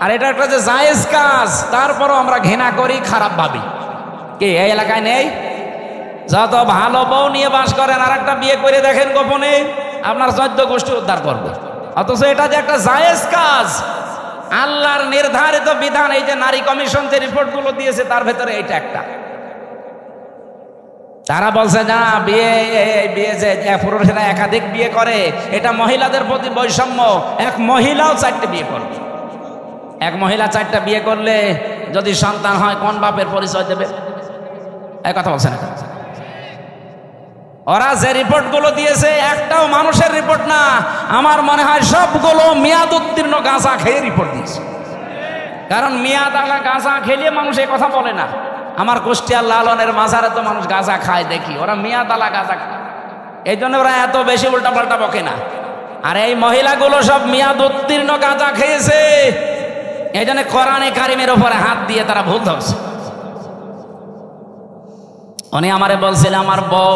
আর এটা একটা যে জায়েজ কাজ, তারপরও আমরা ঘৃণা করি, খারাপ ভাবি। কে এই এলাকায় নেই? যত ভালো বউ নিয়ে বাস করেন আর একটা বিয়ে করে দেখেন গোপনে, আপনার 14 গোষ্ঠী উদ্ধার করবে। অথচ এটা যে একটা জায়েজ কাজ, আল্লাহর নির্ধারিত বিধান। এই যে নারী কমিশন যে রিপোর্টগুলো দিয়েছে তার ভেতরে এইটা একটা। তারা বলছে না বিয়ে যে পুরুষেরা একাধিক বিয়ে করে এটা মহিলাদের প্রতি বৈষম্য। এক মহিলাও 4টে বিয়ে করবে। এক মহিলা 4টা বিয়ে করলে যদি সন্তান হয় কোন বাপের পরিচয় দেবে? এই কথা বলছে না? ওরা যে রিপোর্টগুলো দিয়েছে একটাও মানুষের রিপোর্ট না। আমার মনে হয় সবগুলো মেয়াদ উত্তীর্ণ গাঁজা খেয়ে রিপোর্ট দিয়েছে। কারণ মেয়াদ আলা গাঁজা খেলে মানুষ এই কথা বলে না। আমার কুষ্টিয়ার লালনের মাজারে তো মানুষ গাঁজা খায় দেখি, ওরা মেয়াদ আলা গাঁজা খায়, এই জন্য ওরা এত বেশি উল্টা পাল্টা বকে না। আর এই মহিলাগুলো সব মেয়াদ উত্তীর্ণ গাঁজা খেয়েছে, এই জন্য কোরআনে কারিমের উপরে হাত দিয়ে তারা ভুল ধরছে। উনি আমারে বলছিল আমার বউ,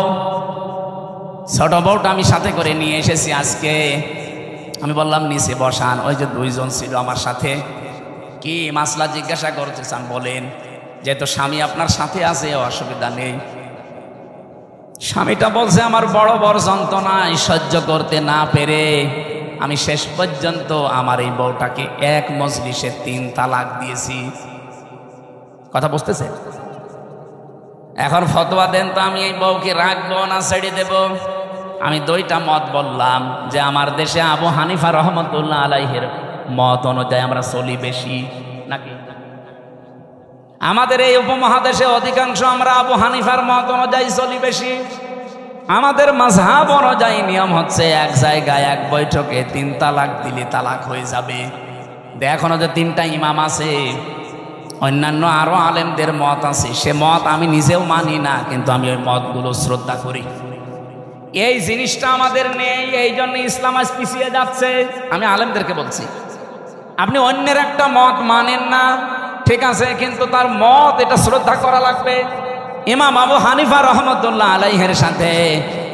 ছোট বউটা আমি সাথে করে নিয়ে এসেছি আজকে। আমি বললাম নিচে বসান। ওই যে 2 জন ছিল আমার সাথে। কি মাসলা জিজ্ঞাসা করতে চান বলেন? যেহেতু স্বামী আপনার সাথে আছে অসুবিধা নেই। স্বামীটা বলছে আমার বড় বড় যন্ত্রণায় সহ্য করতে না পেরে আমি শেষ পর্যন্ত আমার এই বউটাকে এক মজলিসে 3 তালাক দিয়েছি। কথা বুঝতেছে? এখন ফতোয়া দেন তো, আমি এই বউকে রাখবো না ছেড়ে দেব? আমি 2টা মত বললাম যে আমার দেশে আবু হানিফা রহমতুল্লাহ আলাইহির মত অনুযায়ী আমরা চলি বেশি, নাকি আমাদের এই উপমহাদেশে অধিকাংশ আমরা আবু হানিফার মত অনুযায়ী চলি বেশি। আমাদের মাযহাব অনুযায়ী নিয়ম হচ্ছে এক জায়গায় এক বৈঠকে 3 তালাক দিলে তালাক হয়ে যাবে। এখনো যে 3টা ইমাম আছে, অন্যান্য আরো আলেমদের মত আছে, সে মত আমি নিজেও মানি না, কিন্তু আমি ওই মতগুলো শ্রদ্ধা করি। এই জিনিসটা আমাদের নেই, এই জন্য ইসলাম আজ পিছিয়ে যাচ্ছে। আমি আলেমদেরকে বলছি, আপনি অন্যের একটা মত মানেন না, ঠিক আছে, কিন্তু তার মত এটা শ্রদ্ধা করা লাগবে। ইমাম আবু হানিফা রহমতুল্লাহ আলাইহির সাথে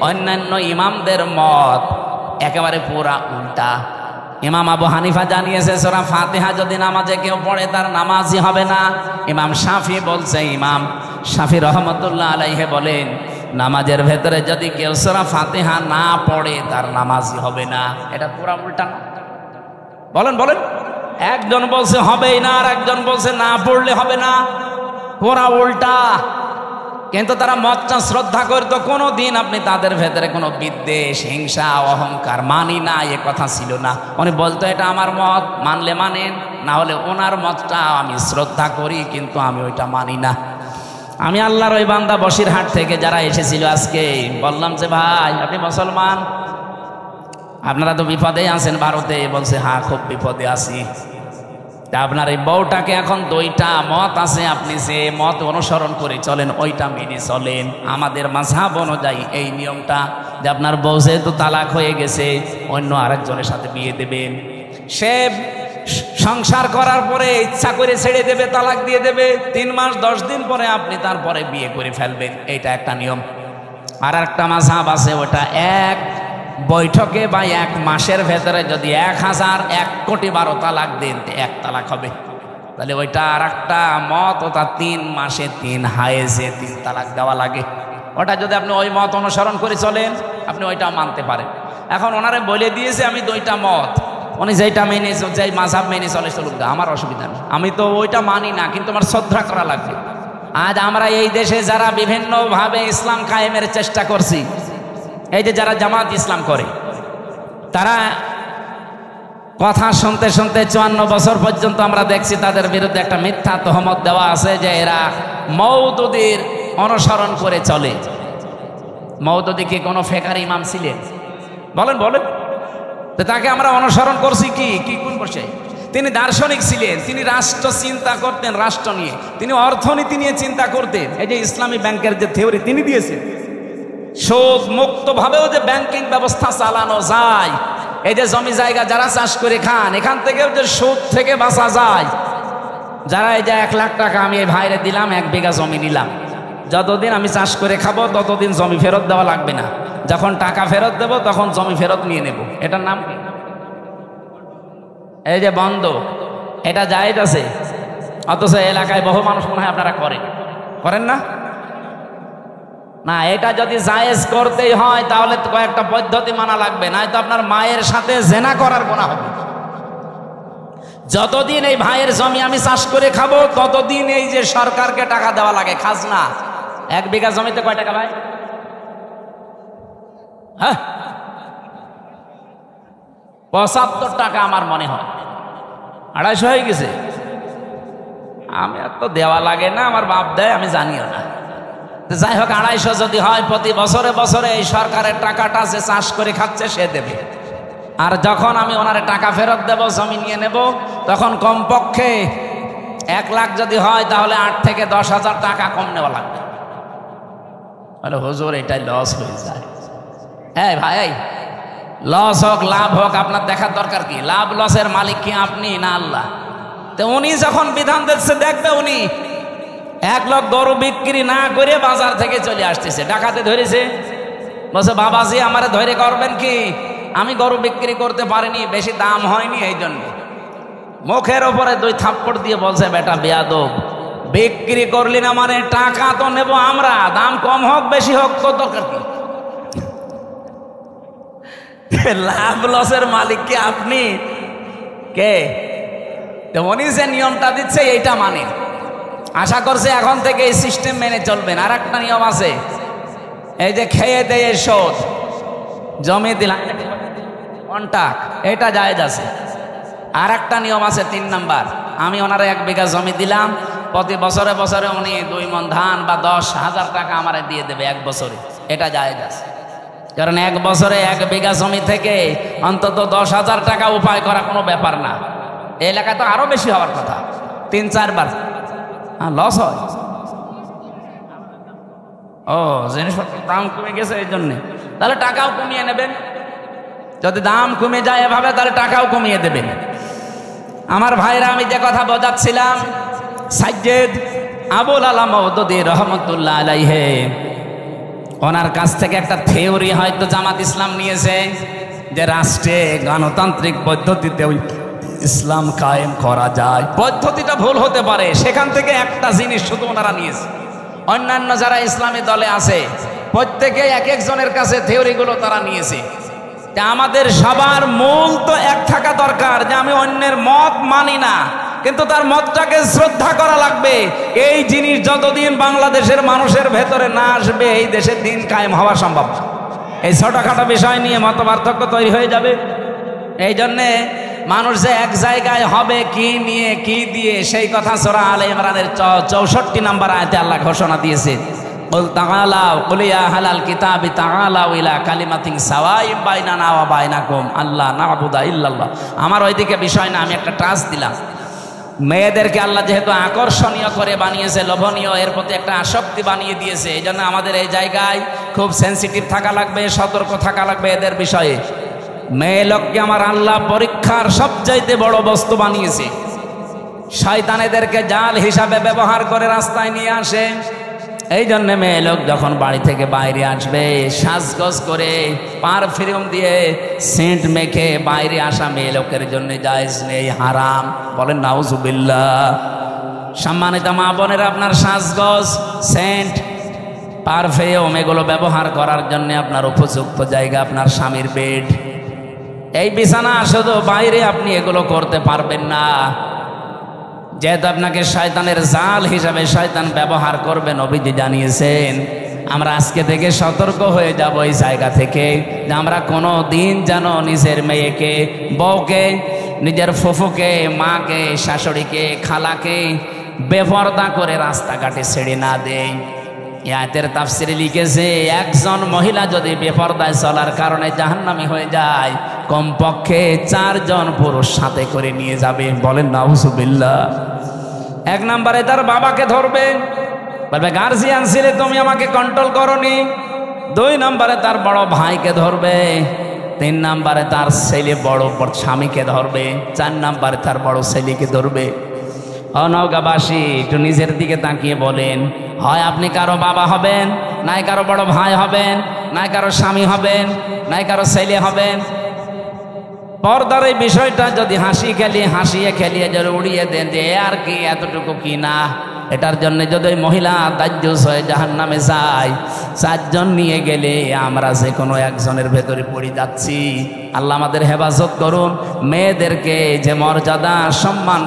অন্যান্য ইমামদের মত একেবারে পুরা উল্টা। ইমাম আবু হানিফা জানিয়েছে সূরা ফাতিহা যদি নামাজে কেউ পড়ে তার নামাজই হবে না। ইমাম শাফি বলছে, ইমাম শাফি রহমতুল্লাহ আলাইহি বলেন নামাজের ভেতরে যদি কেউ সূরা ফাতিহা না পড়ে তার নামাজই হবে না। এটা পুরা উল্টা না? বলেন বলেন। একজন বলছে হবেই না, আর একজন বলছে না পড়লে হবে না, পুরা উল্টা। কিন্তু তারা মতটা শ্রদ্ধা করতো। কোনো দিন আপনি তাদের ভেতরে কোনো বিদ্বেষ, হিংসা, অহংকার, মানি না এ কথা ছিল না। উনি বলতো এটা আমার মত, মানলে মানেন, না হলে ওনার মতটা আমি শ্রদ্ধা করি, কিন্তু আমি ওইটা মানি না। আমি আল্লাহর ওই বান্দা বসিরহাট থেকে যারা এসেছিল আজকে বললাম যে ভাই আপনি মুসলমান, আপনারা তো বিপদে আছেন ভারতে। বলছে হ্যাঁ খুব বিপদে আছি। আপনার এই বউটাকে এখন 2টা মত আছে, আপনি যে মত অনুসরণ করে চলেন ওইটা মেনে চলেন। আমাদের মাযহাব অনুযায়ী এই নিয়মটা যে আপনার বউ যেহেতু তালাক হয়ে গেছে অন্য আরেকজনের সাথে বিয়ে দেবেন, সে সংসার করার পরে ইচ্ছা করে ছেড়ে দেবে, তালাক দিয়ে দেবে, 3 মাস 10 দিন পরে আপনি তারপরে বিয়ে করে ফেলবেন, এইটা একটা নিয়ম। আর একটা মাযহাব আছে, ওটা এক বৈঠকে বা 1 মাসের ভেতরে যদি 1,001 কোটি 12 তালাক দেন 1 তালাক হবে। তাহলে ওইটা আর একটা মত, ওটা 3 মাসে 3 হায়েজে 3 তালাক দেওয়া লাগে। ওটা যদি আপনি ওই মত অনুসরণ করে চলেন আপনি ওইটাও মানতে পারেন। এখন ওনারে বলে দিয়েছে আমি 2টা মত, উনি যেটা মেনে যেই মাযহাব মেনে চলে চলুক, আমার অসুবিধা নেই, আমি তো ওইটা মানি না, কিন্তু আমার শ্রদ্ধা করা লাগবে। আজ আমরা এই দেশে যারা বিভিন্নভাবে ইসলাম কায়েমের চেষ্টা করছি, এই যে যারা জামাত ইসলাম করে, তারা কথা শুনতে শুনতে 54 বছর পর্যন্ত আমরা দেখছি তাদের বিরুদ্ধে একটা মিথ্যা তহমত দেওয়া আছে যে এরা মওদুদীর অনুসরণ করে চলে। মওদুদী কি কোনো ফেকার ইমাম ছিলেন? বলেন বলেন। তো তাকে আমরা অনুসরণ করছি কি কি কোন বসে? তিনি দার্শনিক ছিলেন, তিনি রাষ্ট্র চিন্তা করতেন, রাষ্ট্র নিয়ে তিনি অর্থনীতি নিয়ে চিন্তা করতেন। এই যে ইসলামী ব্যাংকের যে থিওরি তিনি দিয়েছেন, সুদ মুক্তভাবেও যে ব্যাংকিং ব্যবস্থা চালানো যায়, এই যে জমি জায়গা যারা চাষ করে খান এখান থেকেও যে সুদ থেকে বাঁচা যায়। যারা এই যে 1 লাখ টাকা আমি এই ভাইরে দিলাম, 1 বিঘা জমি নিলাম, যতদিন আমি চাষ করে খাবো ততদিন জমি ফেরত দেওয়া লাগবে না, যখন টাকা ফেরত দেব তখন জমি ফেরত নিয়ে নেব। এটার নাম কি? এই যে বন্ধক, এটা জায়েজ আছে, অথচ এলাকায় বহু মানুষ মনে হয় আপনারা করেন না। না, এটা যদি জায়েজ করতেই হয় তাহলে কয়েকটা পদ্ধতি মানা লাগবে, নয়তো আপনার মায়ের সাথে জেনা করার গুনাহ হবে। যতদিন এই ভাইয়ের জমি আমি চাষ করে খাবো ততদিন এই যে সরকারকে টাকা দেওয়া লাগে খাজনা। 1 বিঘা জমিতে কয় টাকা ভাই? হ্যাঁ 75 টাকা আমার মনে হয়, 250 হয়ে গেছে। আমি আর তো দেওয়া লাগে না, আমার বাপ দেয়, আমি জানিও না। যাই হোক, 250 যদি হয় প্রতি বছরে বছরে এই সরকারের টাকাটা যে চাষ করে খাচ্ছে সে দেবে। আর যখন আমি ওনারে টাকা ফেরত দেব, জমি নিয়ে নেব, তখন কমপক্ষে 1 লাখ যদি হয় তাহলে 8 থেকে 10,000 টাকা কম নেওয়া লাগবে। বলে হুজুর এটাই লস হয়ে যায়। হ্যাঁ ভাই, লস হোক লাভ হোক আপনার দেখার দরকার কি? লাভ লসের মালিক কি আপনি না আল্লাহ? তো উনি যখন বিধান দিচ্ছে দেখবে, উনি 1 লাখ গরু বিক্রি না করে বাজার থেকে চলে আসতেছে, ডাকাতে ধরেছে, বলছে বাবাজি আমারে ধরে করবেন কি? আমি গরু বিক্রি করতে পারিনি, বেশি দাম হয়নি, এই জন্য মুখের ওপরে 2 থাপ্পড় দিয়ে বলছে বেটা বেয়াদব, বিক্রি করলি না মানে টাকা তো নেব আমরা, দাম কম হোক বেশি হোক তো দরকার কি? লাভ লসের মালিক কি আপনি? কে? উনি যে নিয়মটা দিচ্ছে এইটা মানে আশা করছে এখন থেকে এই সিস্টেম মেনে চলবেন। আর একটা নিয়ম আছে, এই যে খেয়ে দেয়ে শোধ, জমি দিলাম কন্টাক্ট, এটা জায়েজ আছে। আর একটা নিয়ম আছে 3 নাম্বার, আমি ওনারে 1 বিঘা জমি দিলাম, প্রতি বছরে বছরে উনি 2 মণ ধান বা 10,000 টাকা আমারে দিয়ে দেবে 1 বছরে, এটা জায়েজ আছে। কারণ এক বছরে 1 বিঘা জমি থেকে অন্তত 10,000 টাকা উপায় করা কোনো ব্যাপার না। এই এলাকায় তো আরো বেশি হওয়ার কথা, 3-4 বার লস হয়। ও জিনিসপত্রের দাম কমে গেছে এই জন্যে, তাহলে টাকাও কমিয়ে নেবেন। যদি দাম কমে যায় এভাবে তাহলে টাকাও কমিয়ে দেবেন। আমার ভাইরা, আমি যে কথা বোঝাচ্ছিলাম, সাইয়েদ আবুল আলা মওদুদী রহমতুল্লাহ আলাইহি, ওনার কাছ থেকে একটা থিওরি হয়তো জামাত ইসলাম নিয়েছে যে রাষ্ট্রে গণতান্ত্রিক পদ্ধতিতে ইসলাম কায়েম করা যায়। পদ্ধতিটা ভুল হতে পারে, সেখান থেকে একটা জিনিস শুধু ওনারা নিয়েছে। অন্যান্য যারা ইসলামী দলে আছে প্রত্যেকে এক একজনের কাছে থিওরিগুলো তারা নিয়েছে। আমাদের সবার মূল তো এক থাকা দরকার যে আমি অন্যের মত মানি না, কিন্তু তার মতটাকে শ্রদ্ধা করা লাগবে। এই জিনিস যতদিন বাংলাদেশের মানুষের ভেতরে না আসবে, এই দেশের দিন কায়েম হওয়া সম্ভব না। এই ছোটখাটো বিষয় নিয়ে মত পার্থক্য তৈরি হয়ে যাবে। এই জন্যে মানুষ যে এক জায়গায় হবে কি নিয়ে কি দিয়ে, সেই কথা সূরা আলে ইমরানের 64 নম্বর আয়াতে আল্লাহ ঘোষণা দিয়েছে, কুল তাআলাউ কুল ইয়া আহলাল কিতাবি তাআলাউ ইলা কালিমাতিন সাওয়াইম বাইনানা ওয়া বাইনাকুম আল্লা না'বুদা ইল্লাল্লাহ। আমার ওইদিকে বিষয় না, আমি একটা টাচ দিলাম। মেয়েদেরকে আল্লাহ যেহেতু আকর্ষণীয় করে বানিয়েছে, লোভনীয়, এর প্রতি একটা আসক্তি বানিয়ে দিয়েছে, এই জন্য আমাদের এই জায়গায় খুব সেন্সিটিভ থাকা লাগবে, সতর্ক থাকা লাগবে এদের বিষয়ে। মেয়ে লোককে আমার আল্লাহ পরীক্ষার সবচাইতে বড় বস্তু বানিয়েছে। শয়তান এদেরকে জাল হিসাবে ব্যবহার করে রাস্তায় নিয়ে আসে। এই জন্য মেয়ে লোক যখন বাড়ি থেকে বাইরে আসবে, সাজগোজ করে পারফিউম দিয়ে সেন্ট মেখে বাইরে আসা মেয়ে লোকের জন্য জায়েজ নেই, হারাম। বলেন নাউজুবিল্লাহ। সম্মানিত মা বোনেরা, আপনার সাজগোজ, সেন্ট, পারফিউম এগুলো ব্যবহার করার জন্য আপনার উপযুক্ত জায়গা আপনার স্বামীর বেড। এই বিছানা শুধু বাইরে আপনি এগুলো করতে পারবেন না, যেহেতু আপনাকে শয়তানের জাল হিসাবে শয়তান ব্যবহার করবে। নবীজি জানিয়েছেন, আমরা আজকে থেকে সতর্ক হয়ে যাব এই জায়গা থেকে, যে আমরা কোনো দিন যেন নিজের মেয়েকে, বউকে, নিজের ফুফুকে, মাকে, শাশুড়িকে, খালাকে বেপরদা করে রাস্তাঘাটে ছেড়ে না দেই। আয়াতের তাফসিরে লিখেছে, একজন মহিলা যদি বেপরদায় চলার কারণে জাহান্নামী হয়ে যায়, কমপক্ষে 4 জন পুরুষ সাথে করে নিয়ে যাবে। বলেন নাউজুবিল্লাহ। 1 নম্বরে তার বাবাকে ধরবে, বলবে গার্জিয়ান ছিলে তুমি আমাকে কন্ট্রোল করনি। 2 নম্বরে তার বড় ভাইকে ধরবে। 3 নম্বরে তার ছেলে বড় স্বামীকে ধরবে। 4 নম্বরে তার বড় ছেলেকে ধরবে। নওগাঁবাসী, একটু নিজের দিকে তাকিয়ে বলেন, হয় আপনি কারো বাবা হবেন, নাই কারো বড় ভাই হবেন, নাই কারো স্বামী হবেন, নাই কারো ছেলে হবেন। পর্দার এই বিষয়টা যদি হাসিয়ে খেলিয়ে যদি উড়িয়ে দেন যে আর কি, এতটুকু কি না, এটার জন্য যদি মহিলা দাজ্জুস হয়ে জাহান্নামে যায়, 4 জন নিয়ে গেলে আমরা যে কোনো একজনের ভেতরে পড়ে যাচ্ছি। আল্লাহ আমাদের হেফাজত করুন। মেয়েদেরকে যে মর্যাদা সম্মান